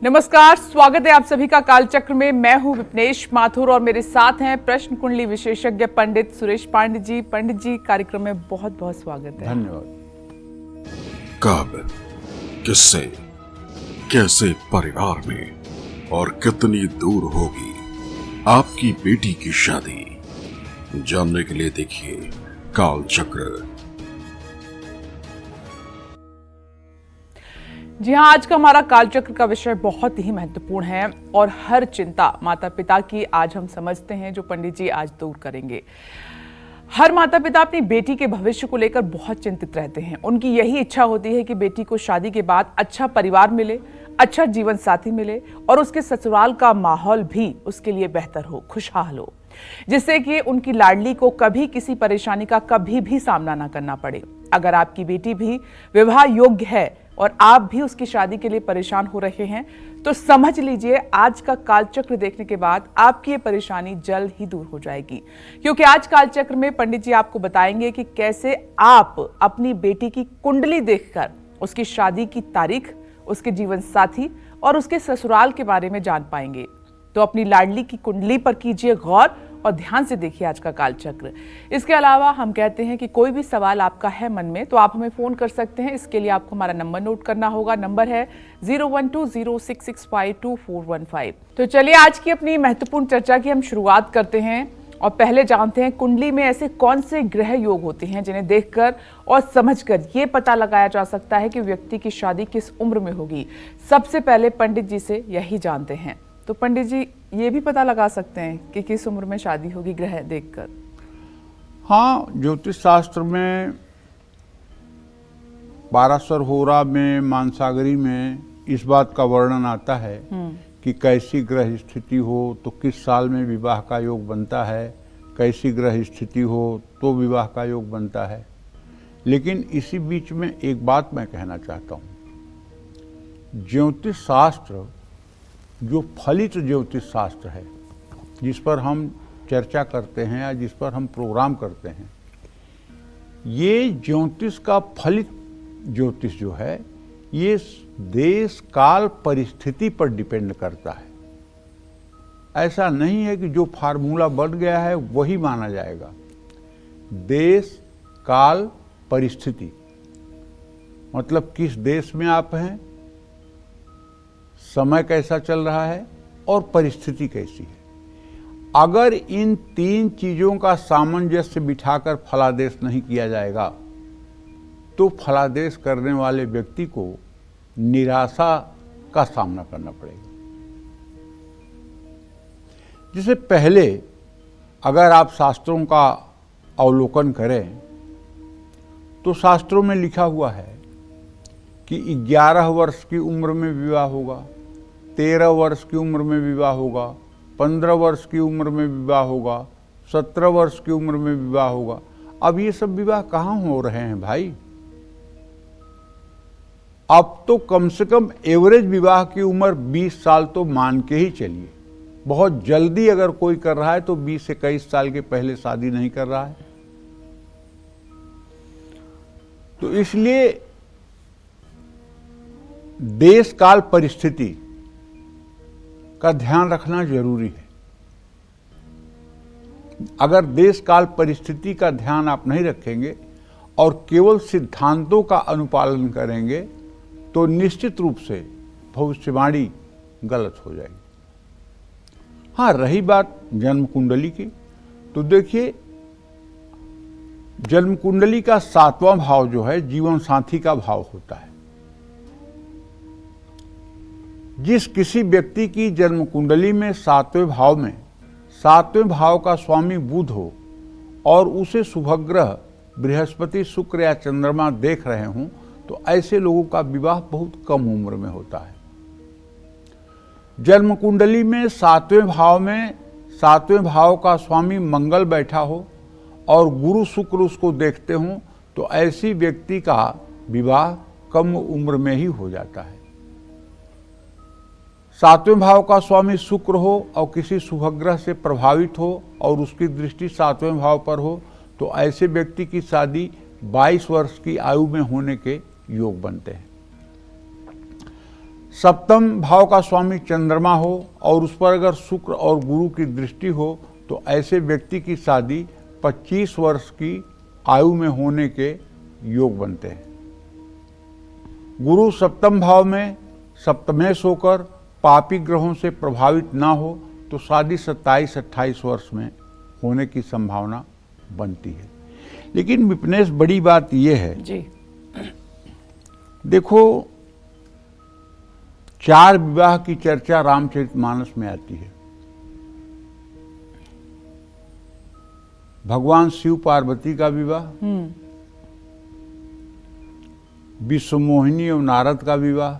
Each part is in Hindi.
नमस्कार, स्वागत है आप सभी का कालचक्र में। मैं हूं विपनेश माथुर और मेरे साथ हैं प्रश्न कुंडली विशेषज्ञ पंडित सुरेश पांडे जी। पंडित जी, कार्यक्रम में बहुत बहुत स्वागत है। धन्यवाद। कब, किससे, कैसे परिवार में और कितनी दूर होगी आपकी बेटी की शादी, जानने के लिए देखिए कालचक्र। जी हाँ, आज का हमारा कालचक्र का विषय बहुत ही महत्वपूर्ण है और हर चिंता माता पिता की आज हम समझते हैं जो पंडित जी आज दूर करेंगे। हर माता पिता अपनी बेटी के भविष्य को लेकर बहुत चिंतित रहते हैं। उनकी यही इच्छा होती है कि बेटी को शादी के बाद अच्छा परिवार मिले, अच्छा जीवन साथी मिले और उसके ससुराल का माहौल भी उसके लिए बेहतर हो, खुशहाल हो, जिससे कि उनकी लाडली को कभी किसी परेशानी का कभी भी सामना ना करना पड़े। अगर आपकी बेटी भी विवाह योग्य है और आप भी उसकी शादी के लिए परेशान हो रहे हैं तो समझ लीजिए आज का कालचक्र देखने के बाद आपकी ये परेशानी जल्द ही दूर हो जाएगी, क्योंकि आज कालचक्र में पंडित जी आपको बताएंगे कि कैसे आप अपनी बेटी की कुंडली देखकर उसकी शादी की तारीख, उसके जीवन साथी और उसके ससुराल के बारे में जान पाएंगे। तो अपनी लाडली की कुंडली पर कीजिए गौर और ध्यान से देखिए आज का कालचक्र। इसके अलावा हम कहते हैं कि कोई भी सवाल आपका है मन में तो आप हमें फोन कर सकते हैं। इसके लिए आपको हमारा नंबर नोट करना होगा। नंबर है 012066524415। तो चलिए आज की अपनी महत्वपूर्ण चर्चा की हम शुरुआत करते हैं और पहले जानते हैं कुंडली में ऐसे कौन से ग्रह योग होते हैं जिन्हें देखकर और समझकर ये पता लगाया जा सकता है कि व्यक्ति की शादी किस उम्र में होगी। सबसे पहले पंडित जी से यही जानते हैं। तो पंडित जी ये भी पता लगा सकते हैं कि किस उम्र में शादी होगी ग्रह देखकर? हाँ, ज्योतिष शास्त्र में पाराशर होरा में, मानसागरी में इस बात का वर्णन आता है कि कैसी ग्रह स्थिति हो तो किस साल में विवाह का योग बनता है, कैसी ग्रह स्थिति हो तो विवाह का योग बनता है। लेकिन इसी बीच में एक बात मैं कहना चाहता हूँ। ज्योतिष शास्त्र जो फलित ज्योतिष शास्त्र है, जिस पर हम चर्चा करते हैं या जिस पर हम प्रोग्राम करते हैं, ये ज्योतिष का फलित ज्योतिष जो है ये देश काल परिस्थिति पर डिपेंड करता है। ऐसा नहीं है कि जो फार्मूला बन गया है वही माना जाएगा। देश काल परिस्थिति मतलब किस देश में आप हैं, समय कैसा चल रहा है और परिस्थिति कैसी है। अगर इन तीन चीजों का सामंजस्य बिठाकर फलादेश नहीं किया जाएगा तो फलादेश करने वाले व्यक्ति को निराशा का सामना करना पड़ेगा। जिससे पहले अगर आप शास्त्रों का अवलोकन करें तो शास्त्रों में लिखा हुआ है कि 11 वर्ष की उम्र में विवाह होगा, 13 वर्ष की उम्र में विवाह होगा, 15 वर्ष की उम्र में विवाह होगा, 17 वर्ष की उम्र में विवाह होगा। अब ये सब विवाह कहाँ हो रहे हैं भाई? अब तो कम से कम एवरेज विवाह की उम्र 20 साल तो मान के ही चलिए। बहुत जल्दी अगर कोई कर रहा है तो 20 से 21 साल के पहले शादी नहीं कर रहा है। तो इसलिए देश काल परिस्थिति का ध्यान रखना जरूरी है। अगर देश काल परिस्थिति का ध्यान आप नहीं रखेंगे और केवल सिद्धांतों का अनुपालन करेंगे तो निश्चित रूप से भविष्यवाणी गलत हो जाएगी। हाँ, रही बात जन्म कुंडली की, तो देखिए जन्म कुंडली का 7वां भाव जो है जीवन साथी का भाव होता है। जिस किसी व्यक्ति की जन्म कुंडली में 7वें भाव में 7वें भाव का स्वामी बुध हो और उसे शुभग्रह बृहस्पति, शुक्र या चंद्रमा देख रहे हों तो ऐसे लोगों का विवाह बहुत कम उम्र में होता है। जन्म कुंडली में 7वें भाव में 7वें भाव का स्वामी मंगल बैठा हो और गुरु शुक्र उसको देखते हों तो ऐसी व्यक्ति का विवाह कम उम्र में ही हो जाता है। 7वें भाव का स्वामी शुक्र हो और किसी शुभग्रह से प्रभावित हो और उसकी दृष्टि 7वें भाव पर हो तो ऐसे व्यक्ति की शादी 22 वर्ष की आयु में होने के योग बनते हैं। सप्तम भाव का स्वामी चंद्रमा हो और उस पर अगर शुक्र और गुरु की दृष्टि हो तो ऐसे व्यक्ति की शादी 25 वर्ष की आयु में होने के योग बनते हैं। गुरु सप्तम भाव में सप्तमेश होकर पापी ग्रहों से प्रभावित ना हो तो शादी 27-28 वर्ष में होने की संभावना बनती है। लेकिन विपनेश बड़ी बात यह है जी, देखो 4 विवाह की चर्चा रामचरितमानस में आती है। भगवान शिव पार्वती का विवाह, विश्वमोहिनी और नारद का विवाह,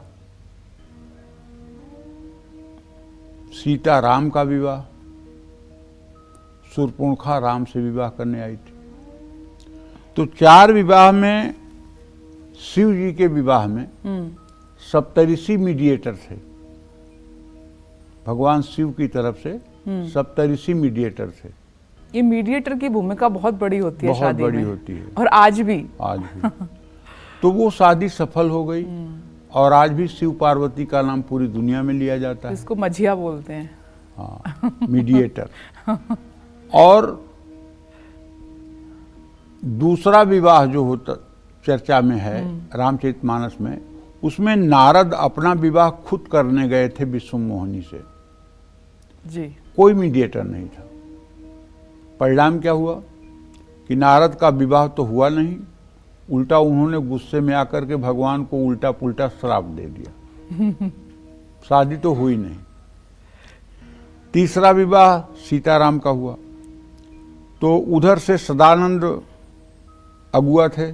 सीता राम का विवाह, शूर्पणखा राम से विवाह करने आई थी। तो 4 विवाह में शिव जी के विवाह में सप्तऋषि मीडिएटर थे। भगवान शिव की तरफ से सप्तऋषि मीडिएटर थे। ये मीडिएटर की भूमिका बहुत बड़ी होती है बहुत शादी बड़ी में, होती है और आज भी। आज भी तो वो शादी सफल हो गई और आज भी शिव पार्वती का नाम पूरी दुनिया में लिया जाता है। इसको मझिया बोलते हैं। हाँ, मीडिएटर। और दूसरा विवाह जो होता चर्चा में है रामचरितमानस में, उसमें नारद अपना विवाह खुद करने गए थे विश्वमोहिनी से जी। कोई मीडिएटर नहीं था। परिणाम क्या हुआ कि नारद का विवाह तो हुआ नहीं, उल्टा उन्होंने गुस्से में आकर के भगवान को उल्टा पुल्टा श्राप दे दिया। शादी तो हुई नहीं। तीसरा विवाह सीताराम का हुआ तो उधर से सदानंद अगुआ थे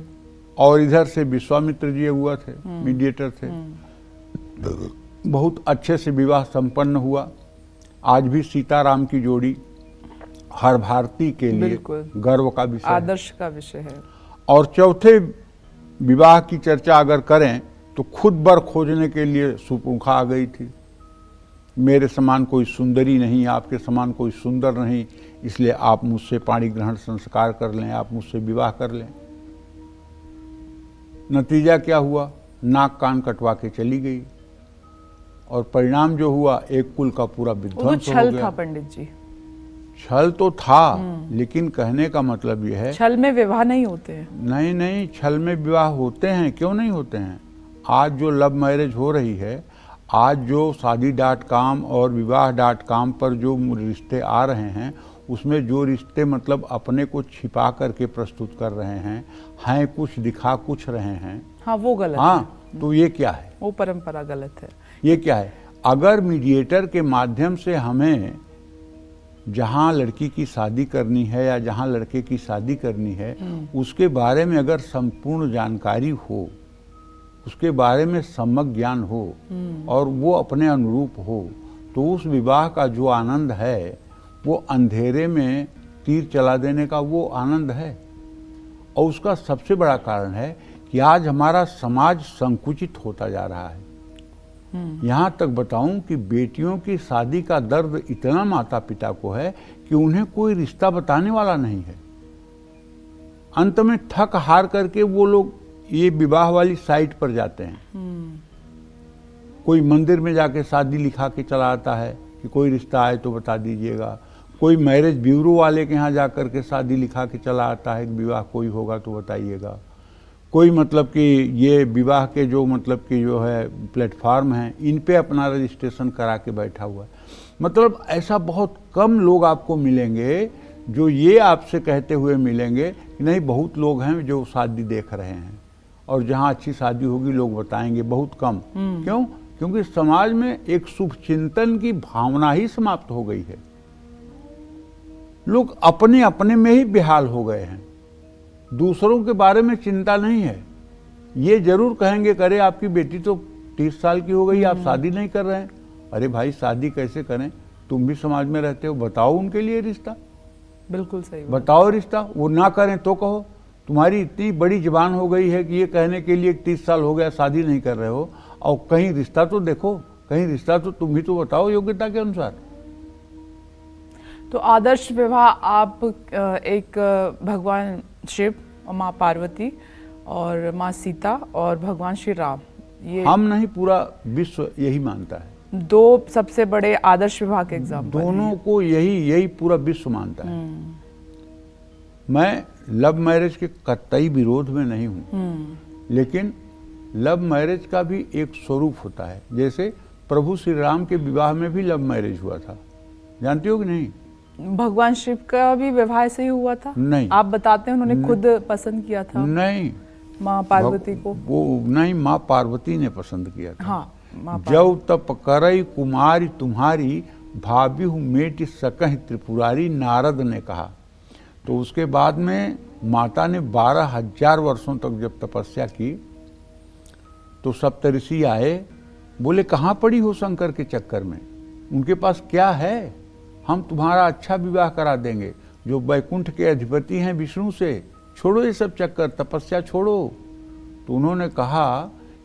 और इधर से विश्वामित्र जी अगुआ थे, मीडिएटर थे। बहुत अच्छे से विवाह संपन्न हुआ। आज भी सीताराम की जोड़ी हर भारतीय के लिए गर्व का विषय, आदर्श का विषय है। और चौथे विवाह की चर्चा अगर करें तो खुद बर खोजने के लिए शूर्पणखा आ गई थी। मेरे समान कोई सुंदरी नहीं, आपके समान कोई सुंदर नहीं, इसलिए आप मुझसे पाणी ग्रहण संस्कार कर लें, आप मुझसे विवाह कर लें। नतीजा क्या हुआ? नाक कान कटवा के चली गई और परिणाम जो हुआ एक कुल का पूरा विध्वंस हो गया। छल था पंडित जी। छल तो था, लेकिन कहने का मतलब यह है छल में विवाह नहीं होते हैं। नहीं नहीं, छल में विवाह होते हैं, क्यों नहीं होते हैं। आज जो लव मैरिज हो रही है, आज जो शादी.com और विवाह.com पर जो रिश्ते आ रहे हैं, उसमें जो रिश्ते मतलब अपने को छिपा करके प्रस्तुत कर रहे हैं कुछ दिखा कुछ रहे हैं। हाँ, वो गलत है। हाँ, तो ये क्या है? वो परंपरा गलत है। ये क्या है? अगर मीडिएटर के माध्यम से हमें जहाँ लड़की की शादी करनी है या जहाँ लड़के की शादी करनी है, उसके बारे में अगर संपूर्ण जानकारी हो, उसके बारे में सम्यक ज्ञान हो और वो अपने अनुरूप हो, तो उस विवाह का जो आनंद है वो अंधेरे में तीर चला देने का वो आनंद है। और उसका सबसे बड़ा कारण है कि आज हमारा समाज संकुचित होता जा रहा है। यहाँ तक बताऊं कि बेटियों की शादी का दर्द इतना माता पिता को है कि उन्हें कोई रिश्ता बताने वाला नहीं है। अंत में थक हार करके वो लोग ये विवाह वाली साइट पर जाते हैं। कोई मंदिर में जाके शादी लिखा के चला आता है कि कोई रिश्ता आए तो बता दीजिएगा। कोई मैरिज ब्यूरो वाले के यहाँ जाकर के शादी लिखा के चला आता है कि विवाह कोई होगा तो बताइएगा। कोई मतलब कि ये विवाह के जो मतलब कि जो है प्लेटफार्म हैं, इन पे अपना रजिस्ट्रेशन करा के बैठा हुआ है। मतलब ऐसा बहुत कम लोग आपको मिलेंगे जो ये आपसे कहते हुए मिलेंगे कि नहीं, बहुत लोग हैं जो शादी देख रहे हैं और जहाँ अच्छी शादी होगी लोग बताएंगे, बहुत कम। क्यों? क्योंकि समाज में एक शुभ चिंतन की भावना ही समाप्त हो गई है। लोग अपने अपने में ही बेहाल हो गए हैं, दूसरों के बारे में चिंता नहीं है। ये जरूर कहेंगे, करे आपकी बेटी तो 30 साल की हो गई, आप शादी नहीं कर रहे हैं। अरे भाई, शादी कैसे करें? तुम भी समाज में रहते हो, बताओ उनके लिए रिश्ता। बिल्कुल सही बताओ रिश्ता। वो ना करें तो कहो तुम्हारी इतनी बड़ी जुबान हो गई है कि ये कहने के लिए 30 साल हो गया शादी नहीं कर रहे हो, और कहीं रिश्ता तो देखो, कहीं रिश्ता तो तुम भी तो बताओ योग्यता के अनुसार। तो आदर्श विवाह आप एक भगवान शिव और माँ पार्वती और माँ सीता और भगवान श्री राम, ये हम नहीं, पूरा विश्व यही मानता है। दो सबसे बड़े आदर्श विवाह के एग्जाम्पल दोनों को यही पूरा विश्व मानता है। मैं लव मैरिज के कतई विरोध में नहीं हूं, लेकिन लव मैरिज का भी एक स्वरूप होता है। जैसे प्रभु श्री राम के विवाह में भी लव मैरिज हुआ था, जानते हो कि नहीं? भगवान शिव का भी विवाह से ही हुआ था? नहीं, आप बताते हैं उन्होंने खुद पसंद किया था? नहीं, माँ पार्वती को? वो नहीं, माँ पार्वती ने पसंद किया था। हाँ, जब तप करई कुमारी तुम्हारी, भाभी हूँ मेट सकह त्रिपुरारी, नारद ने कहा। तो उसके बाद में माता ने 12,000 वर्षों तक जब तपस्या की तो सप्तऋषि आए, बोले कहाँ पड़ी हो शंकर के चक्कर में, उनके पास क्या है, हम तुम्हारा अच्छा विवाह करा देंगे। जो वैकुंठ के अधिपति हैं विष्णु से, छोड़ो ये सब चक्कर, तपस्या छोड़ो। तो उन्होंने कहा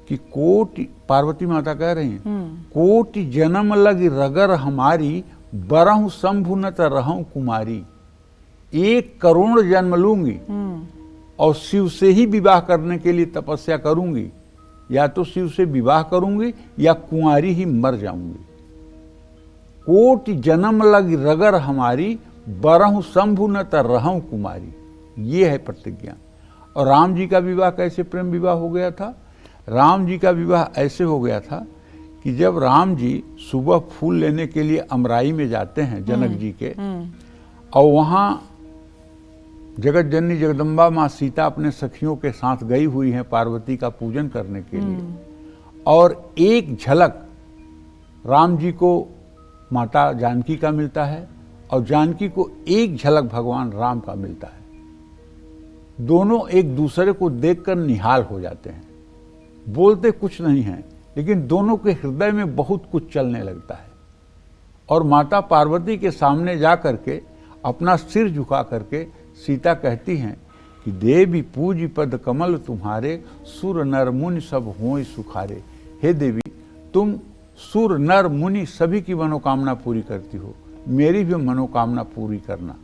कि कोटि, पार्वती माता कह रही हैं, कोटि जन्म लगी रगर हमारी, बरहु शंभु न रहूं कुमारी। 1 करोड़ जन्म लूंगी और शिव से ही विवाह करने के लिए तपस्या करूंगी, या तो शिव से विवाह करूंगी या कुंवारी ही मर जाऊंगी। कोटि जन्म लगी रगर हमारी, बरहु शंभु न रहूं कुमारी। ये है प्रतिज्ञा। और राम जी का विवाह कैसे प्रेम विवाह हो गया था? राम जी का विवाह ऐसे हो गया था कि जब राम जी सुबह फूल लेने के लिए अमराई में जाते हैं जनक जी के, और वहाँ जगत जननी जगदम्बा माँ सीता अपने सखियों के साथ गई हुई हैं पार्वती का पूजन करने के लिए, और एक झलक राम जी को माता जानकी का मिलता है और जानकी को एक झलक भगवान राम का मिलता है। दोनों एक दूसरे को देखकर निहाल हो जाते हैं, बोलते कुछ नहीं हैं, लेकिन दोनों के हृदय में बहुत कुछ चलने लगता है। और माता पार्वती के सामने जा करके अपना सिर झुका करके सीता कहती हैं कि देवी पूजी पद कमल तुम्हारे, सुर नर मुनि सब हों सुखारे। हे देवी, तुम सुर नर मुनि सभी की मनोकामना पूरी करती हो, मेरी भी मनोकामना पूरी करना।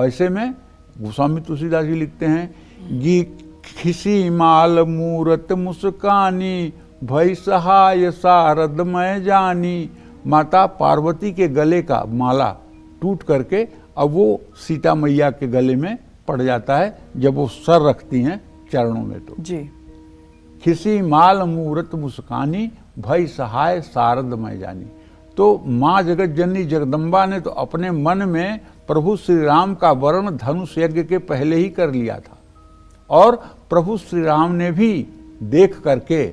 ऐसे में गोस्वामी तुलसीदास जी लिखते हैं, गी खिसी माल मूरत मुस्कानी, भई सहाय शारद मैं जानी। माता पार्वती के गले का माला टूट करके अब वो सीता मैया के गले में पड़ जाता है जब वो सर रखती हैं चरणों में। तो जी, खिसी माल मूरत मुस्कानी, भई सहाय शारद मैं जानी। तो माँ जगत जननी जगदम्बा ने तो अपने मन में प्रभु श्री राम का वर्ण धनुष यज्ञ के पहले ही कर लिया था, और प्रभु श्री राम ने भी देख करके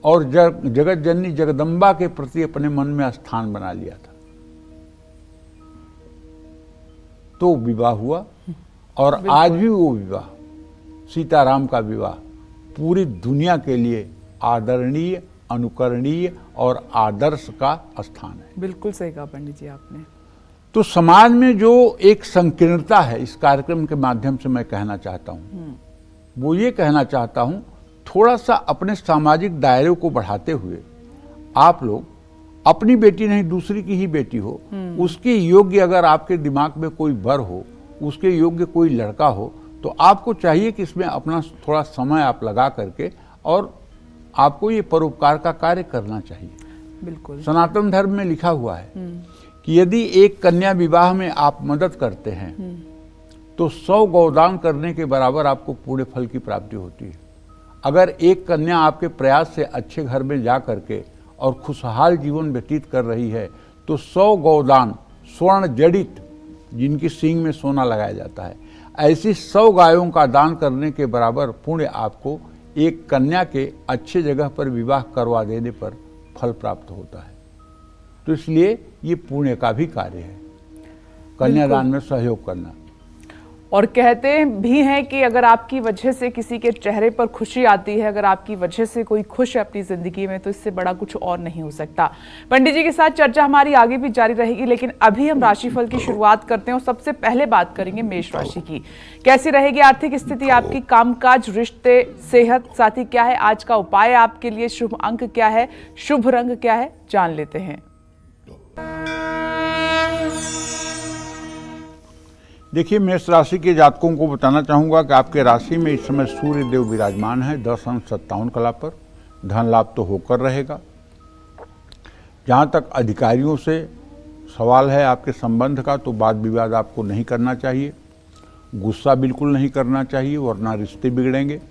और जगत जननी जगदम्बा के प्रति अपने मन में स्थान बना लिया था। तो विवाह हुआ, और आज भी वो विवाह, सीताराम का विवाह, पूरी दुनिया के लिए आदरणीय, अनुकरणीय और आदर्श का स्थान है। बिल्कुल सही कहा पंडित जी आपने। तो समाज में जो एक संकीर्णता है, इस कार्यक्रम के माध्यम से मैं कहना चाहता हूँ, वो ये कहना चाहता हूँ, थोड़ा सा अपने सामाजिक दायरे को बढ़ाते हुए आप लोग, अपनी बेटी नहीं दूसरी की ही बेटी हो, उसके योग्य अगर आपके दिमाग में कोई वर हो, उसके योग्य कोई लड़का हो, तो आपको चाहिए कि इसमें अपना थोड़ा समय आप लगा करके, और आपको ये परोपकार का कार्य करना चाहिए। बिल्कुल, सनातन धर्म में लिखा हुआ है कि यदि एक कन्या विवाह में आप मदद करते हैं तो 100 गौदान करने के बराबर आपको पूरे फल की प्राप्ति होती है। अगर एक कन्या आपके प्रयास से अच्छे घर में जा करके और खुशहाल जीवन व्यतीत कर रही है, तो 100 गौदान, स्वर्ण जड़ित, जिनकी सींग में सोना लगाया जाता है, ऐसी 100 गायों का दान करने के बराबर पुण्य आपको एक कन्या के अच्छे जगह पर विवाह करवा देने पर फल प्राप्त होता है। तो इसलिए ये पुण्य का भी कार्य है, कन्यादान में सहयोग करना। और कहते भी हैं कि अगर आपकी वजह से किसी के चेहरे पर खुशी आती है, अगर आपकी वजह से कोई खुश है अपनी जिंदगी में, तो इससे बड़ा कुछ और नहीं हो सकता। पंडित जी के साथ चर्चा हमारी आगे भी जारी रहेगी, लेकिन अभी हम राशिफल की शुरुआत करते हैं और सबसे पहले बात करेंगे मेष राशि की। कैसी रहेगी आर्थिक स्थिति आपकी, कामकाज, रिश्ते, सेहत, साथ ही क्या है आज का उपाय आपके लिए, शुभ अंक क्या है, शुभ रंग क्या है, जान लेते हैं। देखिए, मेष राशि के जातकों को बताना चाहूँगा कि आपके राशि में इस समय सूर्य देव विराजमान है 10 अंश 57 कला पर, धन लाभ तो होकर रहेगा। जहाँ तक अधिकारियों से सवाल है आपके संबंध का, तो वाद विवाद आपको नहीं करना चाहिए, गुस्सा बिल्कुल नहीं करना चाहिए, वरना रिश्ते बिगड़ेंगे।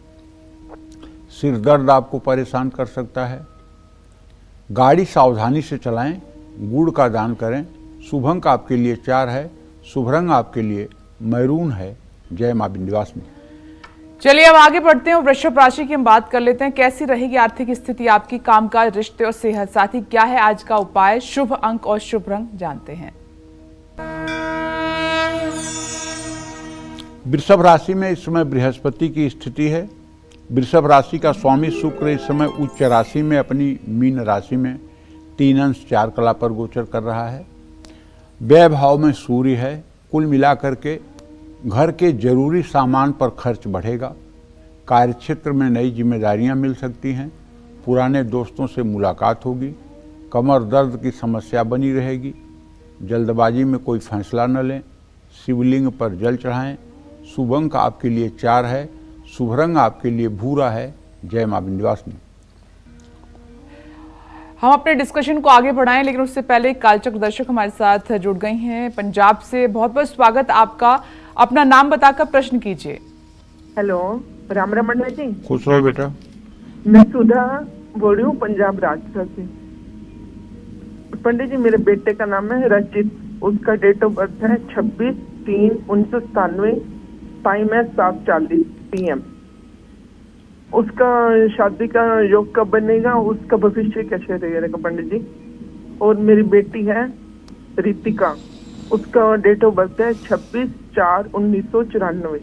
सिर दर्द आपको परेशान कर सकता है। गाड़ी सावधानी से चलाएं, गुड़ का दान करें। शुभ अंक आपके लिए 4 है, शुभ रंग आपके लिए मैरून है। जय मां विंध्यवासिनी। चलिए अब आगे बढ़ते हैं और वृषभ राशि की हम बात कर लेते हैं। कैसी रहेगी आर्थिक स्थिति आपकी, कामकाज, रिश्ते और सेहत, साथ ही क्या है आज का उपाय, शुभ अंक और शुभ रंग जानते हैं। वृषभ राशि में इस समय बृहस्पति की स्थिति है। वृषभ राशि का स्वामी शुक्र इस समय उच्च राशि में अपनी मीन राशि में 3 अंश 4 कला पर गोचर कर रहा है। व्यय भाव में सूर्य है। कुल मिलाकर के घर के जरूरी सामान पर खर्च बढ़ेगा। कार्यक्षेत्र में नई जिम्मेदारियां मिल सकती हैं। पुराने दोस्तों से मुलाकात होगी। कमर दर्द की समस्या बनी रहेगी। जल्दबाजी में कोई फैसला न लें। शिवलिंग पर जल चढ़ाएं। शुभ अंक आपके लिए 4 है, शुभ रंग आपके लिए भूरा है। जय मां विंध्यवासिनी। हम अपने डिस्कशन को आगे बढ़ाएं, लेकिन उससे पहले कालचक्र दर्शक हमारे साथ जुड़ गई हैं पंजाब से। बहुत बहुत स्वागत आपका। अपना नाम बताकर प्रश्न कीजिए। हेलो, राम राम अण्णा जी। खुश रहो बेटा। मैं सुधा बोल रही हूँ पंजाब राजस्थान से। पंडित जी, मेरे बेटे का नाम है रचित। उसका डेट ऑफ बर्थ है 26/3/1997। टाइम है 7:40 PM। उसका शादी का योग कब बनेगा, उसका भविष्य कैसे रहेगा पंडित जी। और मेरी बेटी है रितिका। उसका डेट ऑफ बर्थ है 26/4/1994।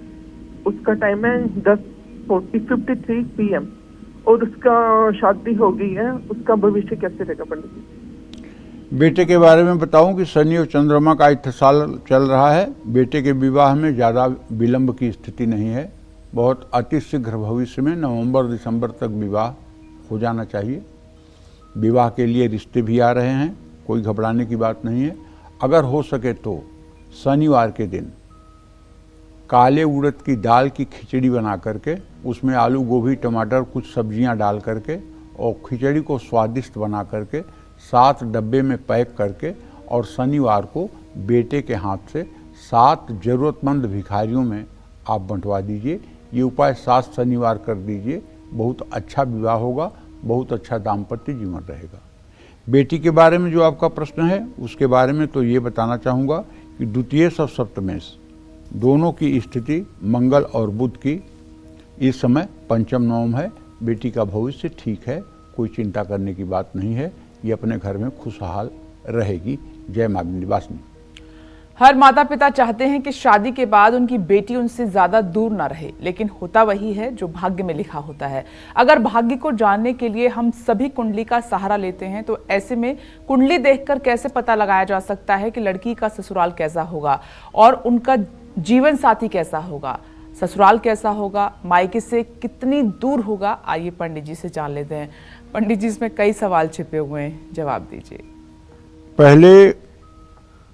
उसका टाइम है 10:53 PM। और उसका शादी हो गई है। उसका भविष्य कैसे रहेगा पंडित जी। बेटे के बारे में बताऊं कि शनि और चंद्रमा का इत्तेसाल चल रहा है। बेटे के विवाह में ज़्यादा विलंब की स्थिति नहीं है। बहुत अतिशीघ्र भविष्य में नवंबर-दिसंबर तक विवाह हो जाना चाहिए। विवाह के लिए रिश्ते भी आ रहे हैं, कोई घबराने की बात नहीं है। अगर हो सके तो शनिवार के दिन काले उड़द की दाल की खिचड़ी बना करके उसमें आलू, गोभी, टमाटर, कुछ सब्जियां डाल करके और खिचड़ी को स्वादिष्ट बना करके 7 डब्बे में पैक करके और शनिवार को बेटे के हाथ से 7 जरूरतमंद भिखारियों में आप बंटवा दीजिए। ये उपाय 7 शनिवार कर दीजिए। बहुत अच्छा विवाह होगा, बहुत अच्छा दाम्पत्य जीवन रहेगा। बेटी के बारे में जो आपका प्रश्न है उसके बारे में तो ये बताना चाहूँगा कि द्वितीय और सप्तमेश दोनों की स्थिति मंगल और बुध की इस समय पंचम नवम है। बेटी का भविष्य ठीक है, कोई चिंता करने की बात नहीं है। ये अपने घर में खुशहाल रहेगी। जय मां विंध्यवासिनी। हर माता पिता चाहते हैं कि शादी के बाद उनकी बेटी उनसे ज्यादा दूर ना रहे, लेकिन होता वही है जो भाग्य में लिखा होता है। अगर भाग्य को जानने के लिए हम सभी कुंडली का सहारा लेते हैं, तो ऐसे में कुंडली देखकर कैसे पता लगाया जा सकता है कि लड़की का ससुराल कैसा होगा और उनका जीवन साथी कैसा होगा, ससुराल कैसा होगा, मायके से कितनी दूर होगा। आइए पंडित जी से जान लेते हैं। पंडित जी, इसमें कई सवाल छिपे हुए हैं, जवाब दीजिए। पहले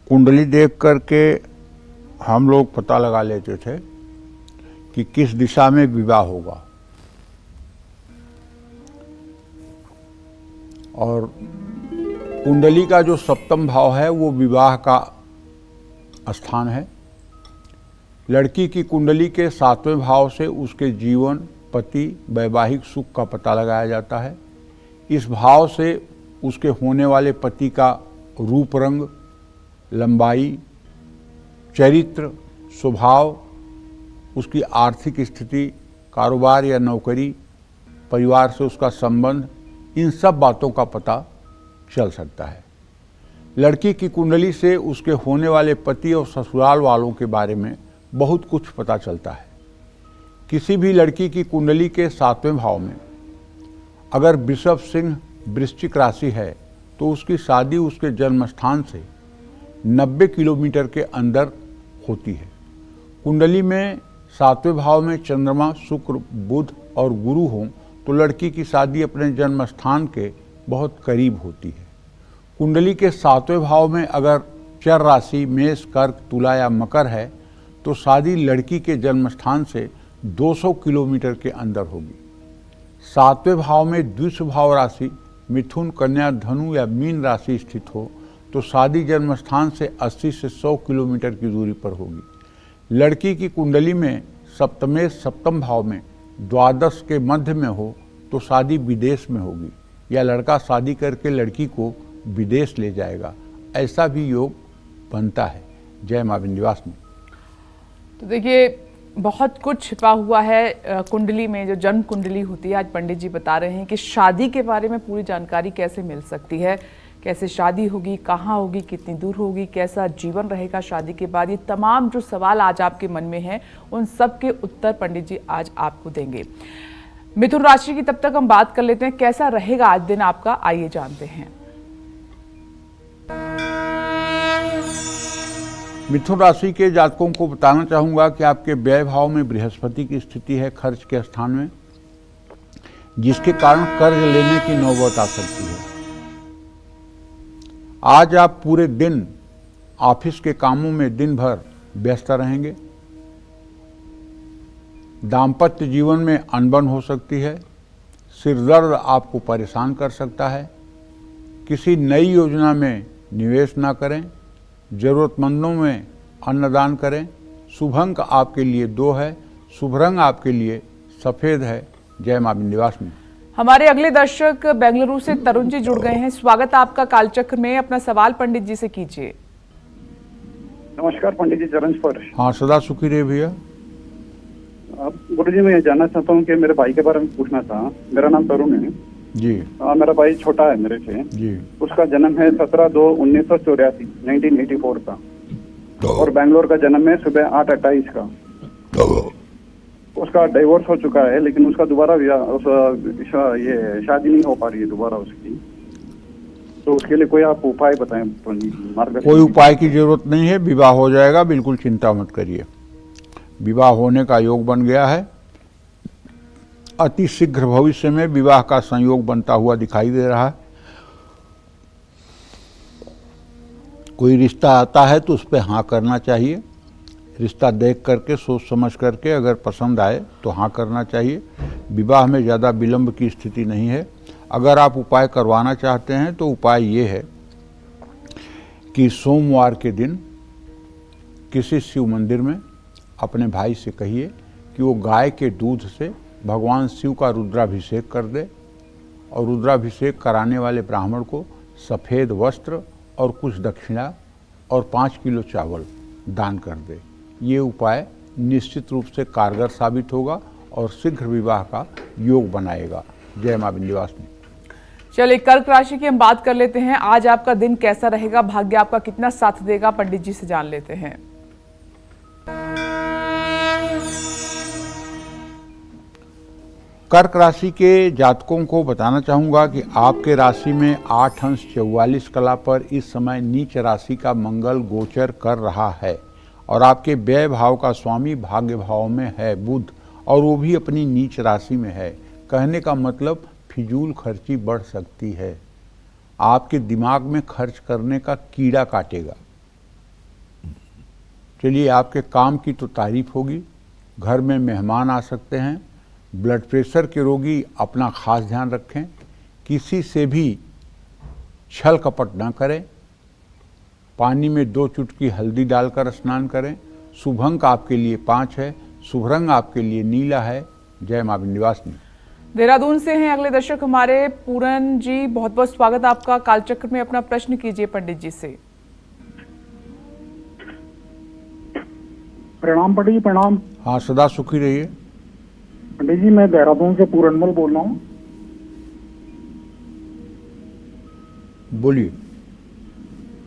कुंडली देख करके हम लोग पता लगा लेते थे कि किस दिशा में विवाह होगा, और कुंडली का जो सप्तम भाव है वो विवाह का स्थान है। लड़की की कुंडली के 7वें भाव से उसके जीवन, पति, वैवाहिक सुख का पता लगाया जाता है। इस भाव से उसके होने वाले पति का रूप, रंग, लंबाई, चरित्र, स्वभाव, उसकी आर्थिक स्थिति, कारोबार या नौकरी, परिवार से उसका संबंध, इन सब बातों का पता चल सकता है। लड़की की कुंडली से उसके होने वाले पति और ससुराल वालों के बारे में बहुत कुछ पता चलता है। किसी भी लड़की की कुंडली के 7वें भाव में अगर वृषभ, सिंह, वृश्चिक राशि है तो उसकी शादी उसके जन्म स्थान से 90 किलोमीटर के अंदर होती है। कुंडली में 7वें भाव में चंद्रमा, शुक्र, बुध और गुरु हों तो लड़की की शादी अपने जन्म स्थान के बहुत करीब होती है। कुंडली के 7वें भाव में अगर चर राशि मेष, कर्क, तुला या मकर है तो शादी लड़की के जन्म स्थान से 200 किलोमीटर के अंदर होगी। सातवें भाव में द्विस्वभाव राशि मिथुन, कन्या, धनु या मीन राशि स्थित हो तो शादी जन्म स्थान से 80 से 100 किलोमीटर की दूरी पर होगी। लड़की की कुंडली में सप्तमेश सप्तम भाव में द्वादश के मध्य में हो तो शादी विदेश में होगी या लड़का शादी करके लड़की को विदेश ले जाएगा, ऐसा भी योग बनता है। जय मां विंध्यवासिनी। तो देखिए बहुत कुछ छिपा हुआ है कुंडली में, जो जन्म कुंडली होती है। आज पंडित जी बता रहे हैं कि शादी के बारे में पूरी जानकारी कैसे मिल सकती है, कैसे शादी होगी, कहाँ होगी, कितनी दूर होगी, कैसा जीवन रहेगा शादी के बाद। ये तमाम जो सवाल आज आपके मन में हैं उन सब के उत्तर पंडित जी आज आपको देंगे। मिथुन राशि की तब तक हम बात कर लेते हैं, कैसा रहेगा आज दिन आपका, आइए जानते हैं। मिथुन राशि के जातकों को बताना चाहूंगा कि आपके व्यय भाव में बृहस्पति की स्थिति है खर्च के स्थान में, जिसके कारण कर्ज लेने की नौबत आ सकती है। आज आप पूरे दिन ऑफिस के कामों में दिन भर व्यस्त रहेंगे। दाम्पत्य जीवन में अनबन हो सकती है। सिरदर्द आपको परेशान कर सकता है। किसी नई योजना में निवेश ना करें। जरूरतमंदों में अन्नदान करें। शुभ अंक आपके लिए 2 है। शुभ रंग आपके लिए सफेद है। जय मां विंध्यवासिनी। हमारे अगले दर्शक बेंगलुरु से तरुण जी जुड़ गए हैं। स्वागत है आपका कालचक्र में। अपना सवाल पंडित जी से कीजिए। नमस्कार पंडित जी, चरण स्पर्श। हाँ, सदा सुखी रहे भैया। गुरु जी, मैं ये जानना चाहता हूँ कि मेरे भाई के बारे में पूछना था। मेरा नाम तरुण है जी। मेरा भाई छोटा है मेरे से जी। उसका जन्म है 17/2/1984 1984 का, और बैंगलोर का जन्म है सुबह 8:28 का। उसका डिवोर्स हो चुका है, लेकिन उसका दोबारा ये शादी नहीं हो पा रही है दोबारा उसकी। तो उसके लिए कोई आप उपाय बताएं, मार्गदर्शन। कोई उपाय की जरूरत नहीं है, विवाह हो जाएगा, बिल्कुल चिंता मत करिए। विवाह होने का योग बन गया है। अति शीघ्र भविष्य में विवाह का संयोग बनता हुआ दिखाई दे रहा है। कोई रिश्ता आता है तो उस पर हाँ करना चाहिए। रिश्ता देख करके, सोच समझ करके, अगर पसंद आए तो हाँ करना चाहिए। विवाह में ज़्यादा विलंब की स्थिति नहीं है। अगर आप उपाय करवाना चाहते हैं तो उपाय ये है कि सोमवार के दिन किसी शिव मंदिर में अपने भाई से कहिए कि वो गाय के दूध से भगवान शिव का रुद्राभिषेक कर दे, और रुद्राभिषेक कराने वाले ब्राह्मण को सफ़ेद वस्त्र और कुछ दक्षिणा और 5 किलो चावल दान कर दे। ये उपाय निश्चित रूप से कारगर साबित होगा और शीघ्र विवाह का योग बनाएगा। जय मां विंध्यवासिनी। चलिए कर्क राशि की हम बात कर लेते हैं। आज आपका दिन कैसा रहेगा, भाग्य आपका कितना साथ देगा, पंडित जी से जान लेते हैं। कर्क राशि के जातकों को बताना चाहूँगा कि आपके राशि में 8 अंश 44 कला पर इस समय नीच राशि का मंगल गोचर कर रहा है, और आपके व्यय भाव का स्वामी भाग्य भाव में है बुध, और वो भी अपनी नीच राशि में है। कहने का मतलब फिजूल खर्ची बढ़ सकती है। आपके दिमाग में खर्च करने का कीड़ा काटेगा। चलिए, आपके काम की तो तारीफ होगी। घर में मेहमान आ सकते हैं। ब्लड प्रेशर के रोगी अपना खास ध्यान रखें। किसी से भी छल कपट ना करें। पानी में 2 चुटकी हल्दी डालकर स्नान करें। शुभ अंक आपके लिए 5 है। शुभ रंग आपके लिए नीला है। जय मां विंध्यवासिनी। देहरादून से हैं अगले दर्शक हमारे पूरन जी। बहुत बहुत स्वागत आपका कालचक्र में। अपना प्रश्न कीजिए पंडित जी से। प्रणाम पंडित जी, प्रणाम। हाँ, सदा सुखी रहिए। पंडित जी, मैं देहरादून से पूरनमल बोल रहा हूँ। बोलिए।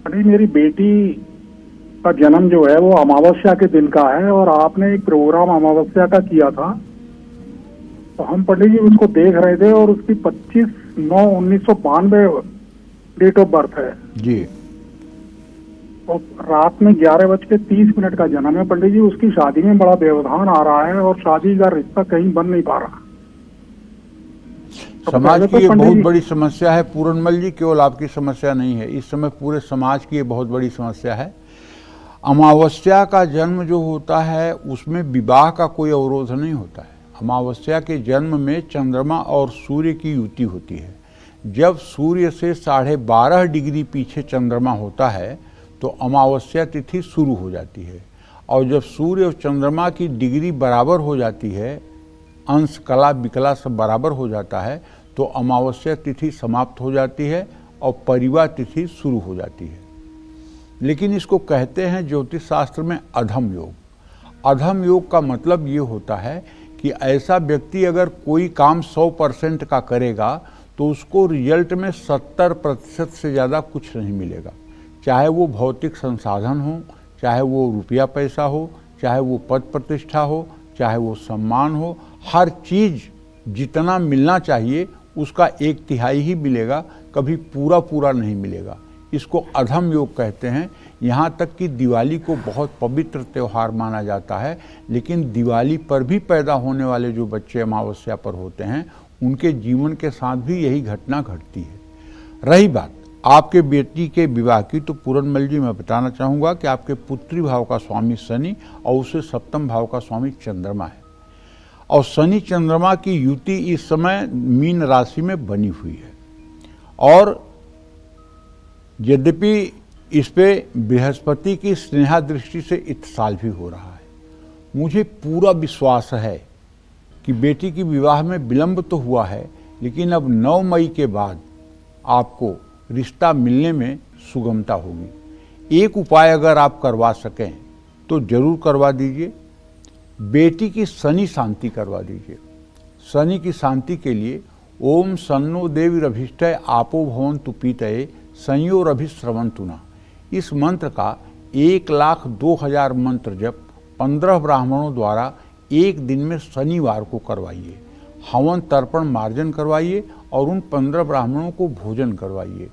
पंडित जी, मेरी बेटी का जन्म जो है वो अमावस्या के दिन का है, और आपने एक प्रोग्राम अमावस्या का किया था, तो हम पंडित जी उसको देख रहे थे, और उसकी 25/9/1992 डेट ऑफ बर्थ है जी। और रात में 11:30 का जन्म है। पंडित जी, उसकी शादी में बड़ा व्यवधान आ रहा है, और शादी का रिश्ता कहीं बन नहीं पा रहा। समाज की ये बहुत बड़ी समस्या है पूरनमल जी। केवल आपकी समस्या नहीं है, इस समय पूरे समाज की ये बहुत बड़ी समस्या है। अमावस्या का जन्म जो होता है उसमें विवाह का कोई अवरोध नहीं होता है। अमावस्या के जन्म में चंद्रमा और सूर्य की युति होती है। जब सूर्य से 12.5 डिग्री पीछे चंद्रमा होता है तो अमावस्या तिथि शुरू हो जाती है, और जब सूर्य और चंद्रमा की डिग्री बराबर हो जाती है, अंश कला विकला सब बराबर हो जाता है, तो अमावस्या तिथि समाप्त हो जाती है और परिवा तिथि शुरू हो जाती है। लेकिन इसको कहते हैं ज्योतिष शास्त्र में अधम योग। अधम योग का मतलब ये होता है कि ऐसा व्यक्ति अगर कोई काम 100% का करेगा तो उसको रिजल्ट में 70% से ज़्यादा कुछ नहीं मिलेगा। चाहे वो भौतिक संसाधन हो, चाहे वो रुपया पैसा हो, चाहे वो पद प्रतिष्ठा हो, चाहे वो सम्मान हो, हर चीज़ जितना मिलना चाहिए उसका 1/3 ही मिलेगा, कभी पूरा नहीं मिलेगा। इसको अधम योग कहते हैं। यहाँ तक कि दिवाली को बहुत पवित्र त्यौहार माना जाता है, लेकिन दिवाली पर भी पैदा होने वाले जो बच्चे अमावस्या पर होते हैं उनके जीवन के साथ भी यही घटना घटती है। रही बात आपके बेटी के विवाह की, तो पूरनमल जी मैं बताना चाहूँगा कि आपके पुत्री भाव का स्वामी शनि और उससे सप्तम भाव का स्वामी चंद्रमा है, और शनि चंद्रमा की युति इस समय मीन राशि में बनी हुई है। और यद्यपि इस पे बृहस्पति की स्नेहा दृष्टि से इत्साल भी हो रहा है, मुझे पूरा विश्वास है कि बेटी की विवाह में विलंब तो हुआ है, लेकिन अब 9 मई के बाद आपको रिश्ता मिलने में सुगमता होगी। एक उपाय अगर आप करवा सकें तो जरूर करवा दीजिए। बेटी की शनि शांति करवा दीजिए। शनि की शांति के लिए ओम सन्नो देवीरभीष्टय आपो भवन्तु पीतये संयोरभिश्रवन्तु नः, इस मंत्र का 1,02,000 मंत्र जप 15 ब्राह्मणों द्वारा एक दिन में शनिवार को करवाइए। हवन तर्पण मार्जन करवाइए और उन 15 ब्राह्मणों को भोजन करवाइए।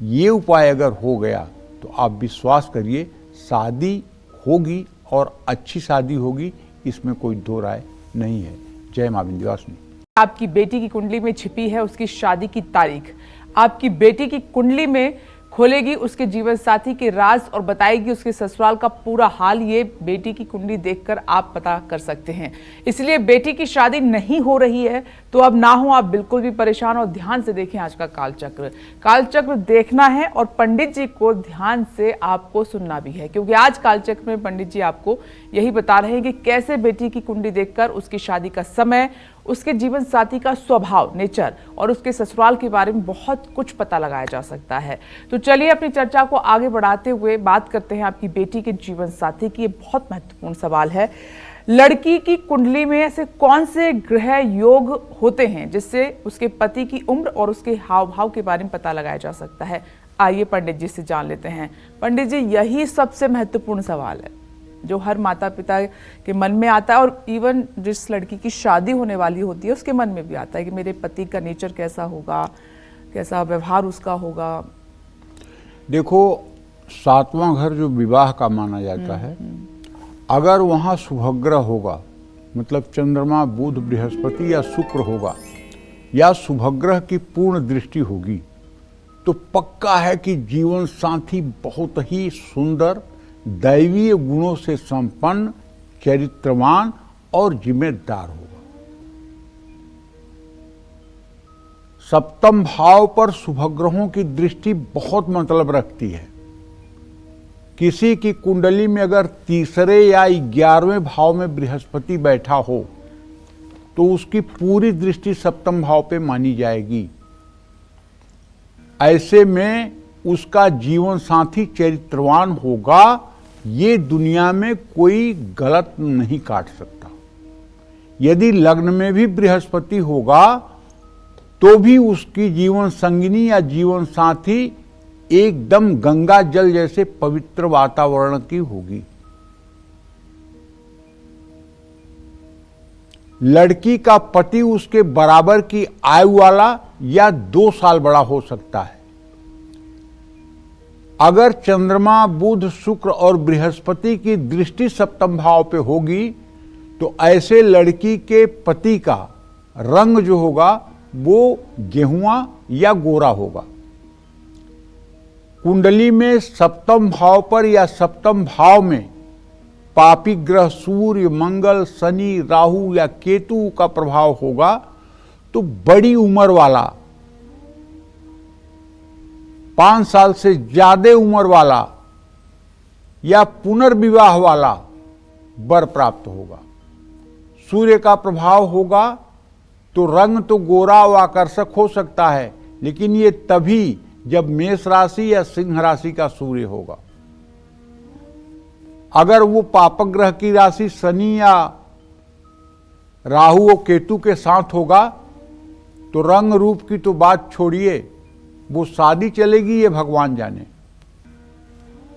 ये उपाय अगर हो गया तो आप विश्वास करिए शादी होगी और अच्छी शादी होगी, इसमें कोई दो राय नहीं है। जय मां विंध्यवासिनी। आपकी बेटी की कुंडली में छिपी है उसकी शादी की तारीख, आपकी बेटी की कुंडली में खोलेगी उसके जीवन साथी के राज और बताएगी उसके ससुराल का पूरा हाल। ये बेटी की कुंडली देखकर आप पता कर सकते हैं। इसलिए बेटी की शादी नहीं हो रही है तो अब ना हो आप बिल्कुल भी परेशान, और ध्यान से देखें आज का कालचक्र। कालचक्र देखना है और पंडित जी को ध्यान से आपको सुनना भी है, क्योंकि आज कालचक्र में पंडित जी आपको यही बता रहे हैं कि कैसे बेटी की कुंडली देखकर उसकी शादी का समय, उसके जीवन साथी का स्वभाव, नेचर और उसके ससुराल के बारे में बहुत कुछ पता लगाया जा सकता है। तो चलिए अपनी चर्चा को आगे बढ़ाते हुए बात करते हैं आपकी बेटी के जीवन साथी की। ये बहुत महत्वपूर्ण सवाल है। लड़की की कुंडली में ऐसे कौन से ग्रह योग होते हैं जिससे उसके पति की उम्र और उसके हाव भाव के बारे में पता लगाया जा सकता है? आइए पंडित जी से जान लेते हैं। पंडित जी, यही सबसे महत्वपूर्ण सवाल है जो हर माता पिता के मन में आता है, और इवन जिस लड़की की शादी होने वाली होती है उसके मन में भी आता है कि मेरे पति का नेचर कैसा होगा, कैसा व्यवहार उसका होगा। देखो, 7वां घर जो विवाह का माना जाता है, अगर वहाँ शुभग्रह होगा, मतलब चंद्रमा, बुध, बृहस्पति या शुक्र होगा, या शुभग्रह की पूर्ण दृष्टि होगी, तो पक्का है कि जीवन साथी बहुत ही सुंदर, दैवीय गुणों से संपन्न, चरित्रवान और जिम्मेदार होगा। सप्तम भाव पर शुभग्रहों की दृष्टि बहुत मतलब रखती है। किसी की कुंडली में अगर तीसरे या 11वें भाव में बृहस्पति बैठा हो तो उसकी पूरी दृष्टि सप्तम भाव पे मानी जाएगी। ऐसे में उसका जीवन साथी चरित्रवान होगा, ये दुनिया में कोई गलत नहीं काट सकता। यदि लग्न में भी बृहस्पति होगा तो भी उसकी जीवन संगिनी या जीवन साथी एकदम गंगा जल जैसे पवित्र वातावरण की होगी। लड़की का पति उसके बराबर की आयु वाला या 2 साल बड़ा हो सकता है। अगर चंद्रमा, बुध, शुक्र और बृहस्पति की दृष्टि सप्तम भाव पे होगी तो ऐसे लड़की के पति का रंग जो होगा वो गेहुआ या गोरा होगा। कुंडली में सप्तम भाव पर या सप्तम भाव में पापी ग्रह सूर्य, मंगल, शनि, राहु या केतु का प्रभाव होगा तो बड़ी उम्र वाला, 5 साल से ज्यादा उम्र वाला या पुनर्विवाह वाला वर प्राप्त होगा। सूर्य का प्रभाव होगा तो रंग तो गोरा व आकर्षक हो सकता है, लेकिन ये तभी जब मेष राशि या सिंह राशि का सूर्य होगा। अगर वो पापक ग्रह की राशि शनि या राहु और केतु के साथ होगा तो रंग रूप की तो बात छोड़िए, वो शादी चलेगी ये भगवान जाने।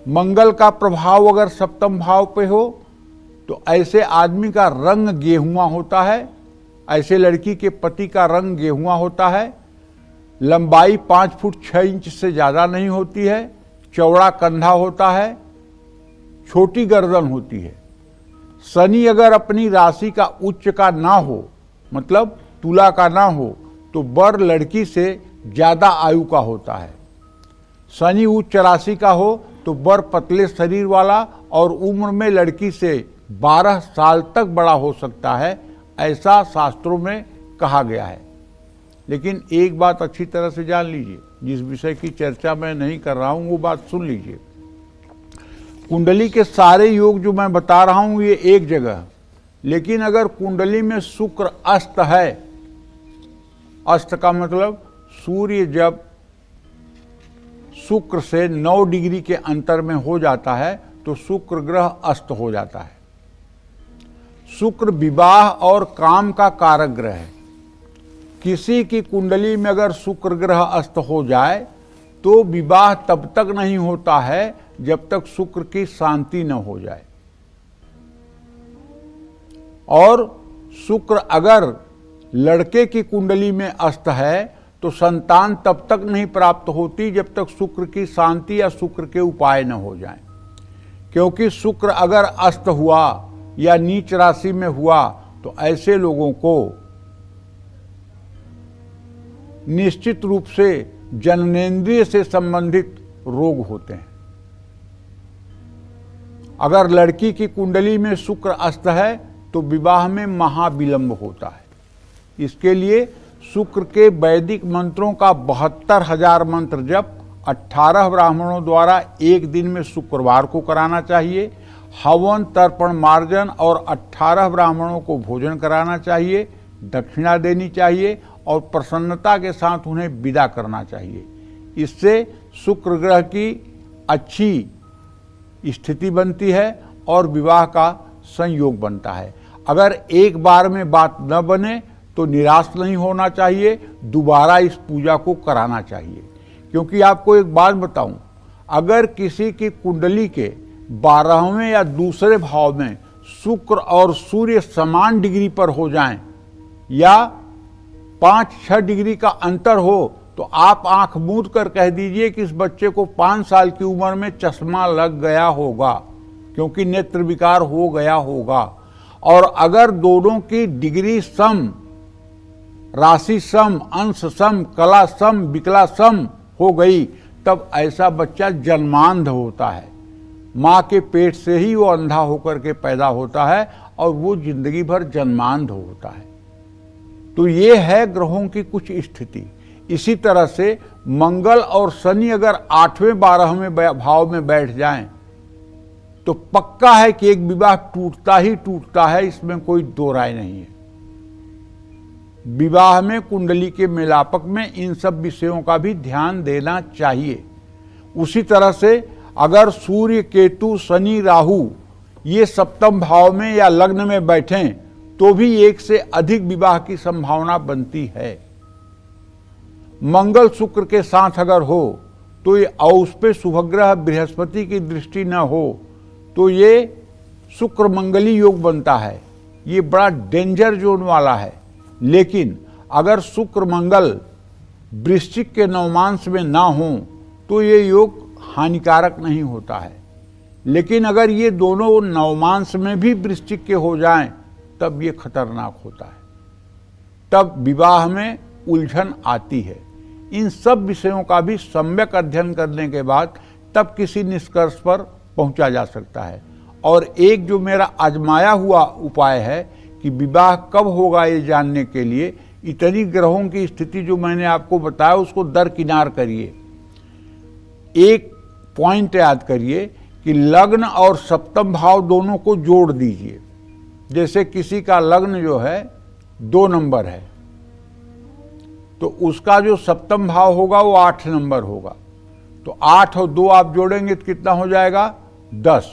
मंगल का प्रभाव अगर सप्तम भाव पे हो तो ऐसे आदमी का रंग गेहुआ होता है, ऐसे लड़की के पति का रंग गेहुआ होता है, लंबाई 5 फुट 6 इंच से ज़्यादा नहीं होती है, चौड़ा कंधा होता है, छोटी गर्दन होती है। शनि अगर अपनी राशि का उच्च का ना हो, मतलब तुला का ना हो, तो वर लड़की से ज़्यादा आयु का होता है। शनि उच्च राशि का हो तो वर पतले शरीर वाला और उम्र में लड़की से 12 साल तक बड़ा हो सकता है, ऐसा शास्त्रों में कहा गया है। लेकिन एक बात अच्छी तरह से जान लीजिए, जिस विषय की चर्चा मैं नहीं कर रहा हूं वो बात सुन लीजिए। कुंडली के सारे योग जो मैं बता रहा हूं ये एक जगह, लेकिन अगर कुंडली में शुक्र अस्त है, अस्त का मतलब सूर्य जब शुक्र से 9 डिग्री के अंतर में हो जाता है तो शुक्र ग्रह अस्त हो जाता है। शुक्र विवाह और काम का कारक ग्रह है। किसी की कुंडली में अगर शुक्र ग्रह अस्त हो जाए तो विवाह तब तक नहीं होता है जब तक शुक्र की शांति न हो जाए। और शुक्र अगर लड़के की कुंडली में अस्त है तो संतान तब तक नहीं प्राप्त होती जब तक शुक्र की शांति या शुक्र के उपाय न हो जाएं। क्योंकि शुक्र अगर अस्त हुआ या नीच राशि में हुआ तो ऐसे लोगों को निश्चित रूप से जननेंद्रिय से संबंधित रोग होते हैं। अगर लड़की की कुंडली में शुक्र अस्त है तो विवाह में महाविलंब होता है। इसके लिए शुक्र के वैदिक मंत्रों का 72,000 मंत्र जप 18 ब्राह्मणों द्वारा एक दिन में शुक्रवार को कराना चाहिए। हवन, तर्पण, मार्जन और 18 ब्राह्मणों को भोजन कराना चाहिए, दक्षिणा देनी चाहिए और प्रसन्नता के साथ उन्हें विदा करना चाहिए। इससे शुक्र ग्रह की अच्छी स्थिति बनती है और विवाह का संयोग बनता है। अगर एक बार में बात न बने तो निराश नहीं होना चाहिए, दोबारा इस पूजा को कराना चाहिए। क्योंकि आपको एक बात बताऊं, अगर किसी की कुंडली के 12वें या दूसरे भाव में शुक्र और सूर्य समान डिग्री पर हो जाएं या 5-6 डिग्री का अंतर हो तो आप आंख मूंद कर कह दीजिए कि इस बच्चे को 5 साल की उम्र में चश्मा लग गया होगा, क्योंकि नेत्र विकार हो गया होगा। और अगर दोनों की डिग्री सम, राशि सम, अंश सम, कला सम, विकला सम हो गई तब ऐसा बच्चा जन्मांध होता है। माँ के पेट से ही वो अंधा होकर के पैदा होता है और वो जिंदगी भर जन्मांध होता है। तो ये है ग्रहों की कुछ स्थिति। इसी तरह से मंगल और शनि अगर 8वें 12वें भाव में बैठ जाएं तो पक्का है कि एक विवाह टूटता ही टूटता है, इसमें कोई दो राय नहीं है। विवाह में कुंडली के मेलापक में इन सब विषयों का भी ध्यान देना चाहिए। उसी तरह से अगर सूर्य, केतु, शनि, राहु ये सप्तम भाव में या लग्न में बैठें तो भी एक से अधिक विवाह की संभावना बनती है। मंगल शुक्र के साथ अगर हो तो ये, और उस पे शुभग्रह बृहस्पति की दृष्टि न हो तो ये शुक्र मंगली योग बनता है। ये बड़ा डेंजर जोन वाला है। लेकिन अगर शुक्र मंगल वृश्चिक के नवमांश में ना हो तो ये योग हानिकारक नहीं होता है। लेकिन अगर ये दोनों नवमांश में भी वृश्चिक के हो जाएं तब ये खतरनाक होता है, तब विवाह में उलझन आती है। इन सब विषयों का भी सम्यक अध्ययन करने के बाद तब किसी निष्कर्ष पर पहुंचा जा सकता है। और एक जो मेरा आजमाया हुआ उपाय है कि विवाह कब होगा ये जानने के लिए इतनी ग्रहों की स्थिति जो मैंने आपको बताया उसको दरकिनार करिए। एक पॉइंट याद करिए कि लग्न और सप्तम भाव दोनों को जोड़ दीजिए। जैसे किसी का लग्न जो है 2 नंबर है तो उसका जो सप्तम भाव होगा वो 8 नंबर होगा, तो 8 और 2 आप जोड़ेंगे तो कितना हो जाएगा 10।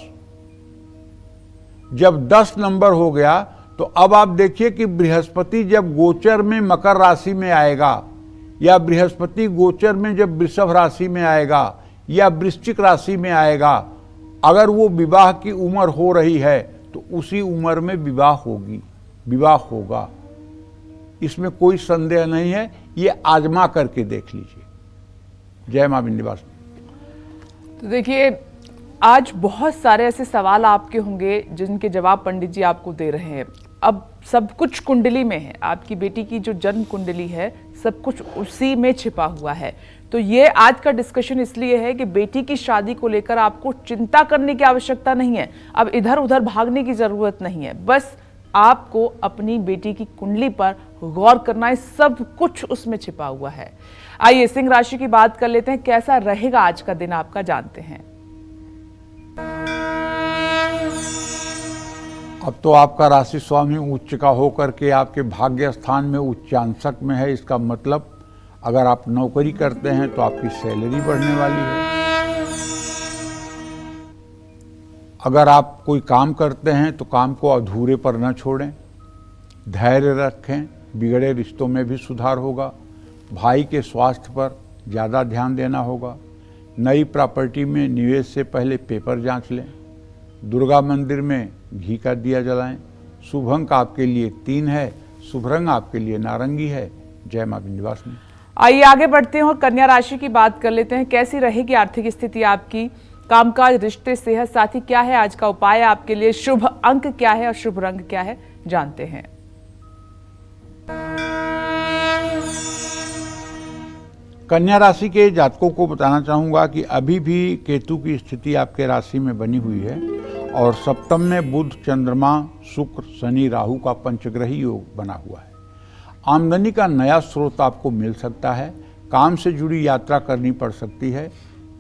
जब 10 नंबर हो गया तो अब आप देखिए कि बृहस्पति जब गोचर में मकर राशि में आएगा या बृहस्पति गोचर में जब वृषभ राशि में आएगा या वृश्चिक राशि में आएगा, अगर वो विवाह की उम्र हो रही है तो उसी उम्र में विवाह होगी, विवाह होगा, इसमें कोई संदेह नहीं है। ये आजमा करके देख लीजिए। जय मां विंध्यवासिनी। तो देखिए आज बहुत सारे ऐसे सवाल आपके होंगे जिनके जवाब पंडित जी आपको दे रहे हैं। अब सब कुछ कुंडली में है, आपकी बेटी की जो जन्म कुंडली है सब कुछ उसी में छिपा हुआ है। तो ये आज का डिस्कशन इसलिए है कि बेटी की शादी को लेकर आपको चिंता करने की आवश्यकता नहीं है, अब इधर उधर भागने की जरूरत नहीं है, बस आपको अपनी बेटी की कुंडली पर गौर करना है, सब कुछ उसमें छिपा हुआ है। आइए सिंह राशि की बात कर लेते हैं, कैसा रहेगा आज का दिन आपका जानते हैं। अब तो आपका राशि स्वामी उच्च का होकर के आपके भाग्य स्थान में उच्चांशक में है। इसका मतलब अगर आप नौकरी करते हैं तो आपकी सैलरी बढ़ने वाली है। अगर आप कोई काम करते हैं तो काम को अधूरे पर न छोड़ें, धैर्य रखें, बिगड़े रिश्तों में भी सुधार होगा। भाई के स्वास्थ्य पर ज़्यादा ध्यान देना होगा। नई प्रॉपर्टी में निवेश से पहले पेपर जांच लें। दुर्गा मंदिर में घी का दिया जलाएं। शुभ अंक आपके लिए 3 है, शुभ रंग आपके लिए नारंगी है। जय मां विंध्यवासिनी। आइए आगे बढ़ते हैं और कन्या राशि की बात कर लेते हैं, कैसी रहेगी आर्थिक स्थिति आपकी, कामकाज, रिश्ते, सेहत साथी क्या है आज का उपाय आपके लिए, शुभ अंक क्या है और शुभ रंग क्या है जानते हैं। कन्या राशि के जातकों को बताना चाहूंगा कि अभी भी केतु की स्थिति आपके राशि में बनी हुई है और सप्तम में बुध, चंद्रमा, शुक्र, शनि, राहु का पंचग्रही योग बना हुआ है। आमदनी का नया स्रोत आपको मिल सकता है। काम से जुड़ी यात्रा करनी पड़ सकती है।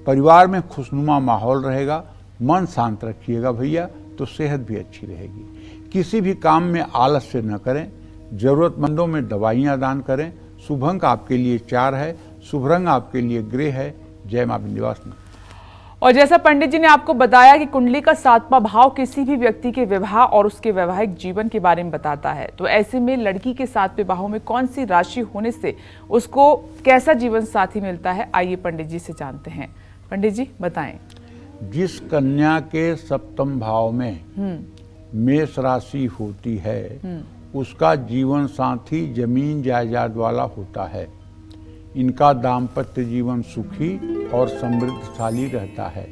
परिवार में खुशनुमा माहौल रहेगा। मन शांत रखिएगा भैया, तो सेहत भी अच्छी रहेगी। किसी भी काम में आलस्य न करें। जरूरतमंदों में दवाइयाँ दान करें। शुभ अंक आपके लिए 4 है, शुभ रंग आपके लिए ग्रे है। जय मां विंध्यवासिनी। और जैसा पंडित जी ने आपको बताया कि कुंडली का 7वां भाव किसी भी व्यक्ति के विवाह और उसके वैवाहिक जीवन के बारे में बताता है, तो ऐसे में लड़की के 7वें भाव में कौन सी राशि होने से उसको कैसा जीवन साथी मिलता है, आइए पंडित जी से जानते हैं। पंडित जी बताएं। जिस कन्या के सप्तम भाव में मेष राशि होती है उसका जीवन साथी जमीन जायदाद वाला होता है। इनका दाम्पत्य जीवन सुखी और समृद्धशाली रहता है।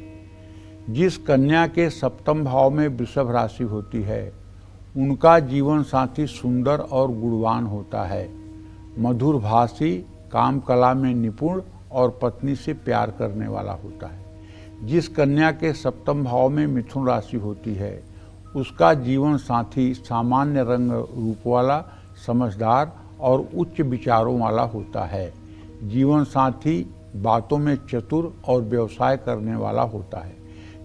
जिस कन्या के सप्तम भाव में वृषभ राशि होती है उनका जीवन साथी सुंदर और गुणवान होता है, मधुर भाषी, काम कला में निपुण और पत्नी से प्यार करने वाला होता है। जिस कन्या के सप्तम भाव में मिथुन राशि होती है उसका जीवन साथी सामान्य रंग रूप वाला, समझदार और उच्च विचारों वाला होता है। जीवन साथी बातों में चतुर और व्यवसाय करने वाला होता है।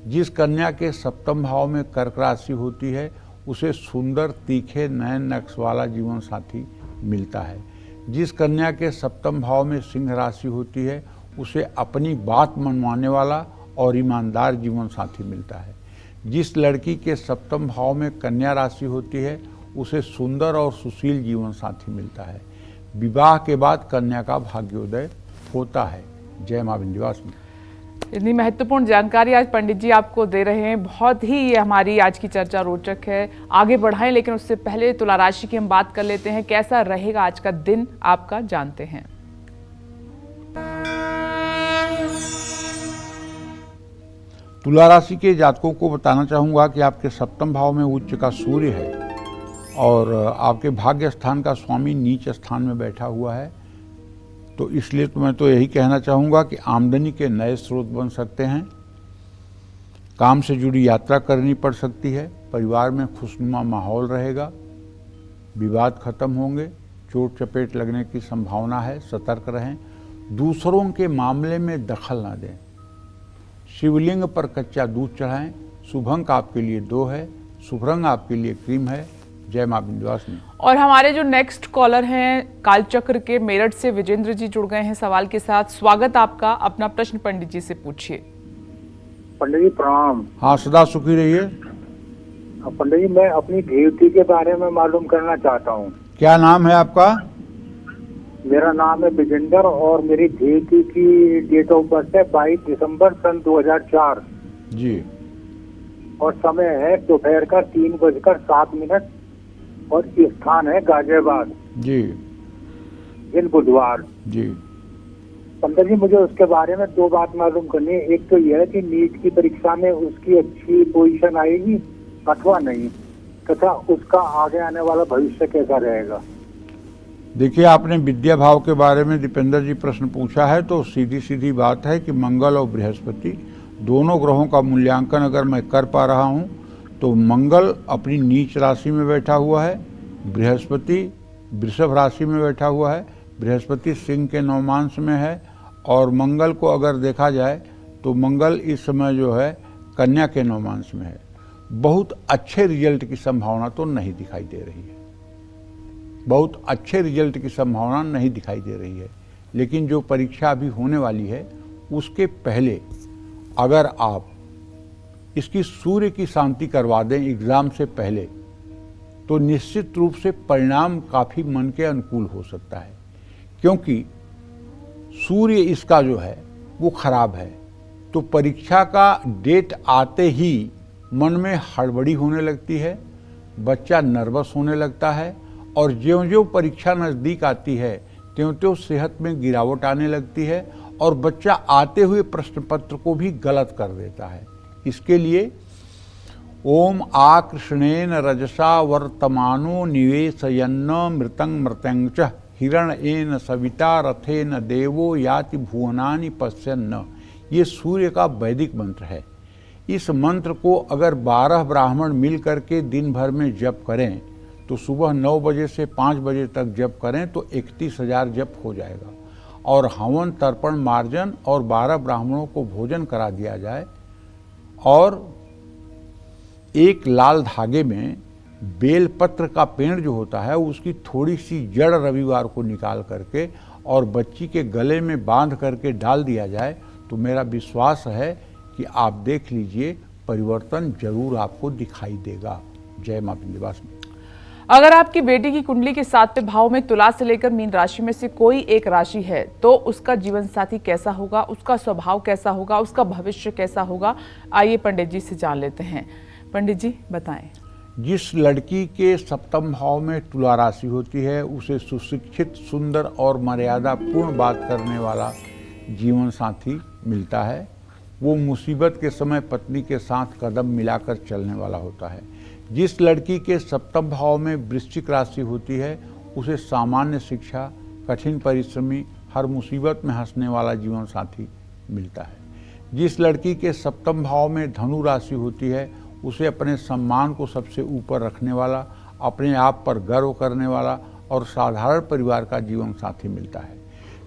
जिस कन्या के सप्तम भाव में कर्क राशि होती है उसे सुंदर, तीखे, नयन नक्श वाला जीवन साथी मिलता है। जिस कन्या के सप्तम भाव में सिंह राशि होती है उसे अपनी बात मनवाने वाला और ईमानदार जीवन साथी मिलता है। जिस लड़की के सप्तम भाव में कन्या राशि होती है उसे सुंदर और सुशील जीवन साथी मिलता है। विवाह के बाद कन्या का भाग्योदय होता है। जय मां विंध्यवासिनी। इतनी महत्वपूर्ण जानकारी आज पंडित जी आपको दे रहे हैं, बहुत ही ये हमारी आज की चर्चा रोचक है। आगे बढ़ाएं, लेकिन उससे पहले तुला राशि की हम बात कर लेते हैं, कैसा रहेगा आज का दिन आपका जानते हैं। तुला राशि के जातकों को बताना चाहूँगा कि आपके सप्तम भाव में उच्च का सूर्य है और आपके भाग्य स्थान का स्वामी नीच स्थान में बैठा हुआ है। तो इसलिए तो मैं तो यही कहना चाहूँगा कि आमदनी के नए स्रोत बन सकते हैं। काम से जुड़ी यात्रा करनी पड़ सकती है। परिवार में खुशनुमा माहौल रहेगा। विवाद खत्म होंगे। चोट चपेट लगने की संभावना है, सतर्क रहें। दूसरों के मामले में दखल ना दें। शिवलिंग पर कच्चा दूध चढ़ाएं। शुभ अंक आपके लिए 2 है। शुभ रंग आपके लिए क्रीम है। जय मां विंध्यवासिनी। और हमारे जो नेक्स्ट कॉलर हैं कालचक्र के मेरठ से विजेंद्र जी जुड़ गए हैं सवाल के साथ। स्वागत आपका। अपना प्रश्न पंडित जी से पूछिए। पंडित जी प्रणाम। हाँ, सदा सुखी रहिए। पंडित जी मैं अपनी ड्यूटी के बारे में मालूम करना चाहता हूँ। क्या नाम है आपका? मेरा नाम है विजेंद्र और मेरी ड्यूटी की डेट ऑफ बर्थ है 22 दिसंबर सन 2004 जी। और समय है दोपहर का 3:07 और स्थान है गाजियाबाद जी दिन बुधवार। जी। पंडित जी मुझे उसके बारे में 2 बात मालूम करनी है। एक तो यह है कि नीट की परीक्षा में उसकी अच्छी पोजीशन आएगी अथवा नहीं, तथा उसका आगे आने वाला भविष्य कैसा रहेगा। देखिए, आपने विद्या भाव के बारे में दीपेंद्र जी प्रश्न पूछा है, तो सीधी सीधी बात है कि मंगल और बृहस्पति दोनों ग्रहों का मूल्यांकन अगर मैं कर पा रहा हूं तो मंगल अपनी नीच राशि में बैठा हुआ है, बृहस्पति वृषभ राशि में बैठा हुआ है, बृहस्पति सिंह के नवमांश में है। और मंगल को अगर देखा जाए तो मंगल इस समय जो है कन्या के नवमांश में है। बहुत अच्छे रिजल्ट की संभावना तो नहीं दिखाई दे रही है। बहुत अच्छे रिजल्ट की संभावना नहीं दिखाई दे रही है। लेकिन जो परीक्षा अभी होने वाली है उसके पहले अगर आप इसकी सूर्य की शांति करवा दें एग्जाम से पहले, तो निश्चित रूप से परिणाम काफी मन के अनुकूल हो सकता है। क्योंकि सूर्य इसका जो है वो खराब है, तो परीक्षा का डेट आते ही मन में हड़बड़ी होने लगती है, बच्चा नर्वस होने लगता है और ज्यों-ज्यों परीक्षा नज़दीक आती है त्यों-त्यों सेहत में गिरावट आने लगती है और बच्चा आते हुए प्रश्न पत्र को भी गलत कर देता है। इसके लिए ओम आकृष्णेन रजसा वर्तमानो निवेशयन्न मृतं मृतं च हिरण्येन सविता रथेन देवो याति भुवनानि पश्यन्न, ये सूर्य का वैदिक मंत्र है। इस मंत्र को अगर 12 ब्राह्मण मिल करके दिन भर में जप करें तो सुबह 9 बजे से 5 बजे तक जप करें तो 31,000 जप हो जाएगा। और हवन तर्पण मार्जन और 12 ब्राह्मणों को भोजन करा दिया जाए और एक लाल धागे में बेलपत्र का पेड़ जो होता है उसकी थोड़ी सी जड़ रविवार को निकाल करके और बच्ची के गले में बांध करके डाल दिया जाए तो मेरा विश्वास है कि आप देख लीजिए परिवर्तन जरूर आपको दिखाई देगा। जय मां विंध्यवासिनी। अगर आपकी बेटी की कुंडली के 7वें भाव में तुला से लेकर मीन राशि में से कोई एक राशि है तो उसका जीवन साथी कैसा होगा, उसका स्वभाव कैसा होगा, उसका भविष्य कैसा होगा, आइए पंडित जी से जान लेते हैं। पंडित जी बताएं। जिस लड़की के 7वें भाव में तुला राशि होती है उसे सुशिक्षित, सुंदर और मर्यादा पूर्ण बात करने वाला जीवन साथी मिलता है। वो मुसीबत के समय पत्नी के साथ कदम मिलाकर चलने वाला होता है। जिस लड़की के 7वें भाव में वृश्चिक राशि होती है उसे सामान्य शिक्षा, कठिन परिश्रमी, हर मुसीबत में हंसने वाला जीवन साथी मिलता है। जिस लड़की के 7वें भाव में धनु राशि होती है उसे अपने सम्मान को सबसे ऊपर रखने वाला, अपने आप पर गर्व करने वाला और साधारण परिवार का जीवन साथी मिलता है।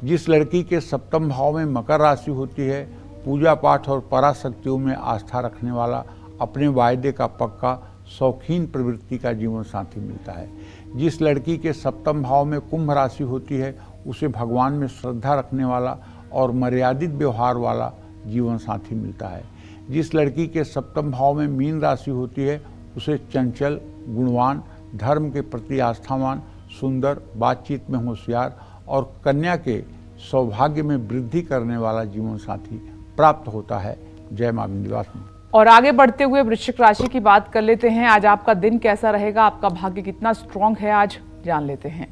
जिस लड़की के 7वें भाव में मकर राशि होती है पूजा पाठ और पराशक्तियों में आस्था रखने वाला, अपने वायदे का पक्का, शौकीन प्रवृत्ति का जीवन साथी मिलता है। जिस लड़की के 7वें भाव में कुंभ राशि होती है उसे भगवान में श्रद्धा रखने वाला और मर्यादित व्यवहार वाला जीवन साथी मिलता है। जिस लड़की के 7वें भाव में मीन राशि होती है उसे चंचल, गुणवान, धर्म के प्रति आस्थावान, सुंदर, बातचीत में होशियार और कन्या के सौभाग्य में वृद्धि करने वाला जीवन साथी प्राप्त होता है। जय मां विंध्यवासिनी। और आगे बढ़ते हुए वृश्चिक राशि की बात कर लेते हैं। आज आपका दिन कैसा रहेगा, आपका भाग्य कितना स्ट्रांग है, आज जान लेते हैं।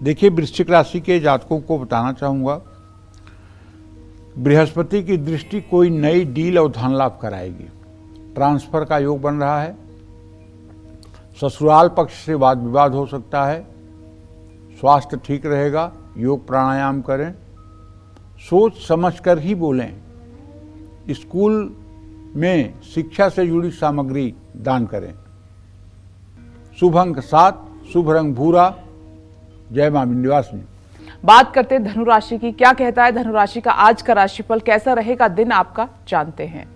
देखिए, वृश्चिक राशि के जातकों को बताना चाहूंगा, बृहस्पति की दृष्टि कोई नई डील और धन लाभ कराएगी। ट्रांसफर का योग बन रहा है। ससुराल पक्ष से वाद विवाद हो सकता है। स्वास्थ्य ठीक रहेगा। योग प्राणायाम करें। सोच समझकर ही बोलें। स्कूल में शिक्षा से जुड़ी सामग्री दान करें। शुभ अंक 7, शुभ रंग भूरा। जय मां विंध्यवासिनी। बात करते हैं धनु राशि की। क्या कहता है धनु राशि का आज का राशिफल, कैसा रहेगा दिन आपका, जानते हैं।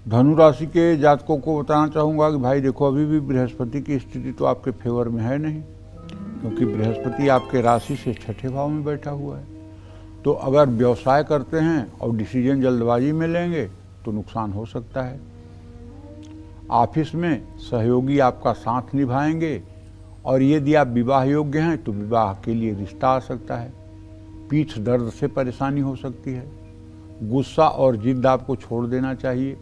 धनु राशि के जातकों को बताना चाहूंगा कि भाई देखो, अभी भी बृहस्पति की स्थिति तो आपके फेवर में है नहीं, क्योंकि बृहस्पति आपके राशि से छठे भाव में बैठा हुआ है। तो अगर व्यवसाय करते हैं और डिसीजन जल्दबाजी में लेंगे तो नुकसान हो सकता है। ऑफिस में सहयोगी आपका साथ निभाएंगे, और यदि आप विवाह योग्य हैं तो विवाह के लिए रिश्ता आ सकता है। पीठ दर्द से परेशानी हो सकती है। गुस्सा और जिद्द आपको छोड़ देना चाहिए।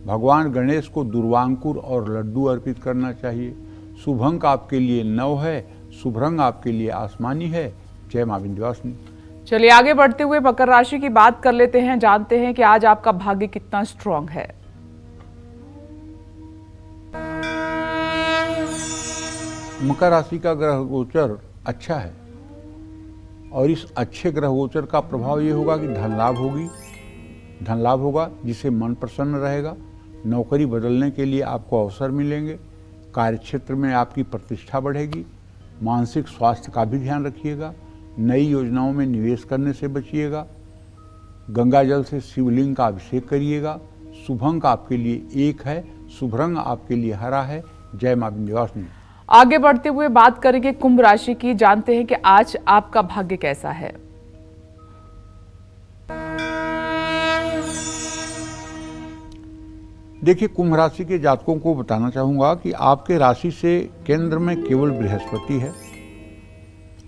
भगवान गणेश को दुर्वांकुर और लड्डू अर्पित करना चाहिए। शुभ अंक आपके लिए 9 है, शुभ रंग आपके लिए आसमानी है। जय मां विंध्यवासिनी। चलिए आगे बढ़ते हुए मकर राशि की बात कर लेते हैं, जानते हैं कि आज आपका भाग्य कितना स्ट्रांग है। मकर राशि का ग्रह गोचर अच्छा है, और इस अच्छे ग्रह गोचर का प्रभाव ये होगा कि धन लाभ होगा, जिससे मन प्रसन्न रहेगा। नौकरी बदलने के लिए आपको अवसर मिलेंगे। कार्यक्षेत्र में आपकी प्रतिष्ठा बढ़ेगी। मानसिक स्वास्थ्य का भी ध्यान रखिएगा। नई योजनाओं में निवेश करने से बचिएगा। गंगा जल से शिवलिंग का अभिषेक करिएगा। शुभ अंक आपके लिए 1 है, शुभ रंग आपके लिए हरा है। जय मां विंध्यवासिनी। आगे बढ़ते हुए बात करेंगे कुंभ राशि की, जानते हैं कि आज आपका भाग्य कैसा है। देखिए, कुंभ राशि के जातकों को बताना चाहूंगा कि आपके राशि से केंद्र में केवल बृहस्पति है,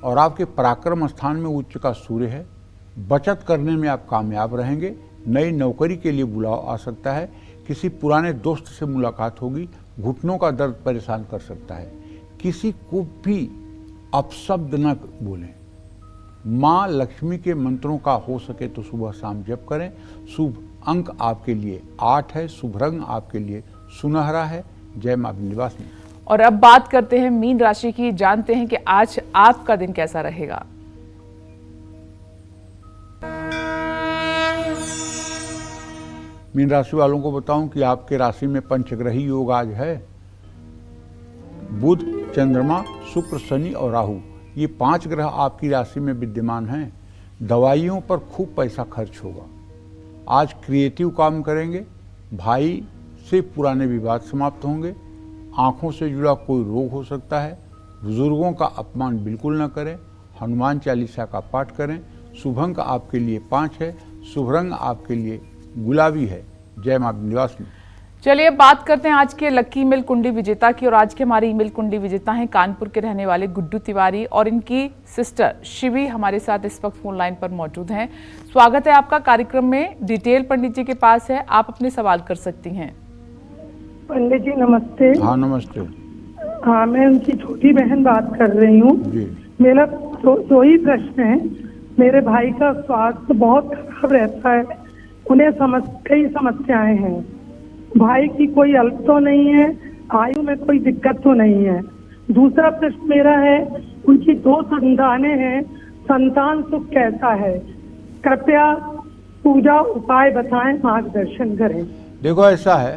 और आपके पराक्रम स्थान में उच्च का सूर्य है। बचत करने में आप कामयाब रहेंगे। नई नौकरी के लिए बुलाव आ सकता है। किसी पुराने दोस्त से मुलाकात होगी। घुटनों का दर्द परेशान कर सकता है। किसी को भी अपशब्द न बोलें। माँ लक्ष्मी के मंत्रों का हो सके तो सुबह शाम जप करें। शुभ अंक आपके लिए 8 है, शुभ रंग आपके लिए सुनहरा है। जय मां विंध्यवासिनी। और अब बात करते हैं मीन राशि की, जानते हैं कि आज आपका दिन कैसा रहेगा। मीन राशि वालों को बताऊं कि आपके राशि में पंचग्रही योग आज है। बुध, चंद्रमा, शुक्र, शनि और राहु, ये 5 ग्रह आपकी राशि में विद्यमान हैं। दवाइयों पर खूब पैसा खर्च होगा। आज क्रिएटिव काम करेंगे। भाई से पुराने विवाद समाप्त होंगे। आंखों से जुड़ा कोई रोग हो सकता है। बुजुर्गों का अपमान बिल्कुल न करें। हनुमान चालीसा का पाठ करें। शुभ अंक आपके लिए 5 है, शुभ रंग आपके लिए गुलाबी है। जय मां विंध्यवासिनी। चलिए अब बात करते हैं आज के लकी ईमेल कुंडली विजेता की, और आज के हमारे ईमेल कुंडली विजेता हैं कानपुर के रहने वाले गुड्डू तिवारी, और इनकी सिस्टर शिवी हमारे साथ इस वक्त फोन लाइन पर मौजूद हैं। स्वागत है आपका कार्यक्रम में। डिटेल पंडित जी के पास है, आप अपने सवाल कर सकती हैं। पंडित जी नमस्ते। हाँ नमस्ते। हाँ, मैं उनकी छोटी बहन बात कर रही हूँ। जी। मेरा दो ही प्रश्न है। मेरे भाई का स्वास्थ्य बहुत खराब रहता है। उन्हें कई समस्याएं हैं। भाई की कोई अल्प तो नहीं है, आयु में कोई दिक्कत तो नहीं है। दूसरा प्रश्न मेरा है, उनकी 2 संतानें हैं, संतान सुख कैसा है? कृपया पूजा उपाय बताएं, मार्गदर्शन करें। देखो ऐसा है,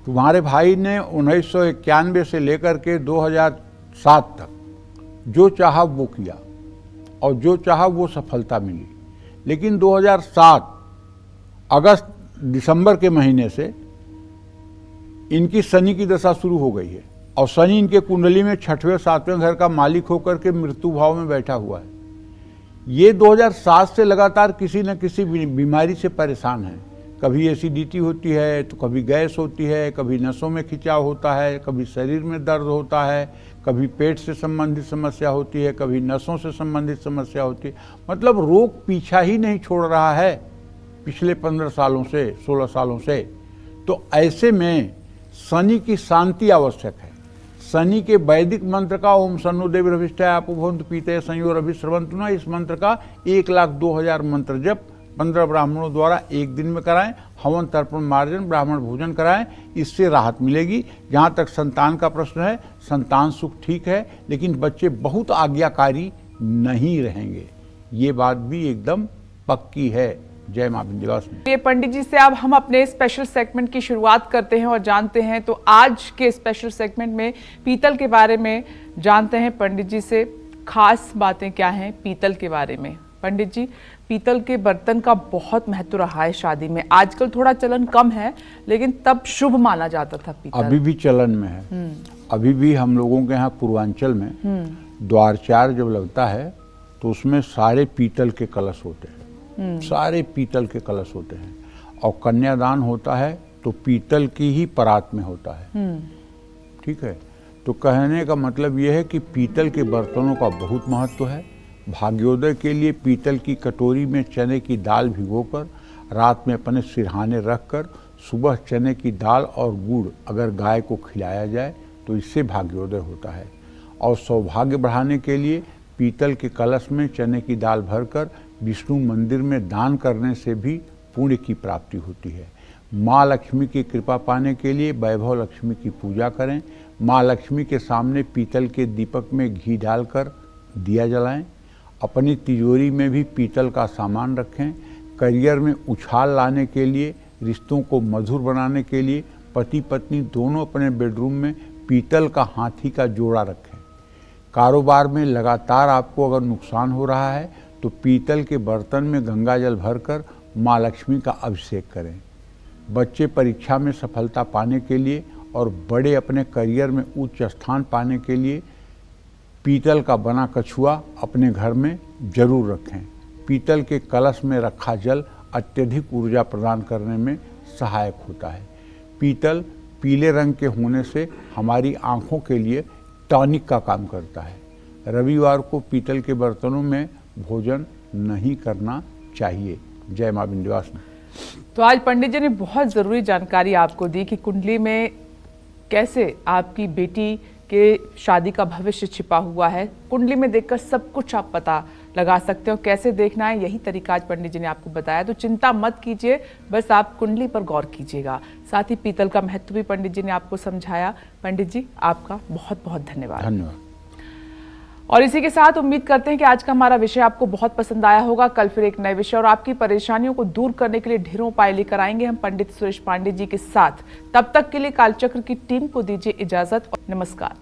तुम्हारे भाई ने 1991 से लेकर के 2007 तक जो चाहा वो किया, और जो चाहा वो सफलता मिली। लेकिन 2007 अगस्त दिसंबर के महीने से इनकी शनि की दशा शुरू हो गई है, और शनि इनके कुंडली में 6वें 7वें घर का मालिक होकर के मृत्यु भाव में बैठा हुआ है। ये 2007 से लगातार किसी न किसी बीमारी से परेशान है। कभी एसिडिटी होती है, तो कभी गैस होती है, कभी नसों में खिंचाव होता है, कभी शरीर में दर्द होता है, कभी पेट से संबंधित समस्या होती है, कभी नसों से संबंधित समस्या होती है। मतलब रोग पीछा ही नहीं छोड़ रहा है पिछले 15 सालों से, 16 सालों से। तो ऐसे में शनि की शांति आवश्यक है। शनि के वैदिक मंत्र का ओम शन्नुदेव रविष्ठाय आपो भवन्तु पीते संयोर अभिश्रवन्तु न, इस मंत्र का 1,02,000 मंत्र जप 15 ब्राह्मणों द्वारा एक दिन में कराएं, हवन तर्पण मार्जन ब्राह्मण भोजन कराएं, इससे राहत मिलेगी। जहाँ तक संतान का प्रश्न है, संतान सुख ठीक है, लेकिन बच्चे बहुत आज्ञाकारी नहीं रहेंगे, ये बात भी एकदम पक्की है। जय मां विंध्यवासिनी। ये पंडित जी से अब हम अपने स्पेशल सेगमेंट की शुरुआत करते हैं और जानते हैं, तो आज के स्पेशल सेगमेंट में पीतल के बारे में जानते हैं पंडित जी से खास बातें क्या हैं पीतल के बारे में। पंडित जी, पीतल के बर्तन का बहुत महत्व रहा है शादी में। आजकल थोड़ा चलन कम है, लेकिन तब शुभ माना जाता था पीतल। अभी भी चलन में है। अभी भी हम लोगों के यहाँ पूर्वांचल में द्वारचार जब लगता है तो उसमें सारे पीतल के कलश होते हैं, सारे पीतल के कलश होते हैं। और कन्यादान होता है तो पीतल की ही परात में होता है। ठीक है, तो कहने का मतलब यह है कि पीतल के बर्तनों का बहुत महत्व है। भाग्योदय के लिए पीतल की कटोरी में चने की दाल भिगोकर रात में अपने सिरहाने रखकर सुबह चने की दाल और गुड़ अगर गाय को खिलाया जाए तो इससे भाग्योदय होता है। और सौभाग्य बढ़ाने के लिए पीतल के कलश में चने की दाल भरकर विष्णु मंदिर में दान करने से भी पुण्य की प्राप्ति होती है। माँ लक्ष्मी की कृपा पाने के लिए वैभव लक्ष्मी की पूजा करें। माँ लक्ष्मी के सामने पीतल के दीपक में घी डालकर दिया जलाएं। अपनी तिजोरी में भी पीतल का सामान रखें। करियर में उछाल लाने के लिए, रिश्तों को मधुर बनाने के लिए पति पत्नी दोनों अपने बेडरूम में पीतल का हाथी का जोड़ा रखें। कारोबार में लगातार आपको अगर नुकसान हो रहा है तो पीतल के बर्तन में गंगा जल भरकर माँ लक्ष्मी का अभिषेक करें। बच्चे परीक्षा में सफलता पाने के लिए और बड़े अपने करियर में उच्च स्थान पाने के लिए पीतल का बना कछुआ अपने घर में जरूर रखें। पीतल के कलश में रखा जल अत्यधिक ऊर्जा प्रदान करने में सहायक होता है। पीतल पीले रंग के होने से हमारी आँखों के लिए टॉनिक का काम करता है। रविवार को पीतल के बर्तनों में भोजन नहीं करना चाहिए। जय मां विंध्यवासिनी। तो आज पंडित जी ने बहुत ज़रूरी जानकारी आपको दी कि कुंडली में कैसे आपकी बेटी के शादी का भविष्य छिपा हुआ है। कुंडली में देखकर सब कुछ आप पता लगा सकते हो, कैसे देखना है यही तरीका आज पंडित जी ने आपको बताया। तो चिंता मत कीजिए, बस आप कुंडली पर गौर कीजिएगा। साथ ही पीतल का महत्व भी पंडित जी ने आपको समझाया। पंडित जी, आपका बहुत बहुत धन्यवाद। धन्यवाद। और इसी के साथ उम्मीद करते हैं कि आज का हमारा विषय आपको बहुत पसंद आया होगा। कल फिर एक नए विषय और आपकी परेशानियों को दूर करने के लिए ढेरों उपाय लेकर आएंगे हम पंडित सुरेश पांडे जी के साथ। तब तक के लिए कालचक्र की टीम को दीजिए इजाजत और नमस्कार।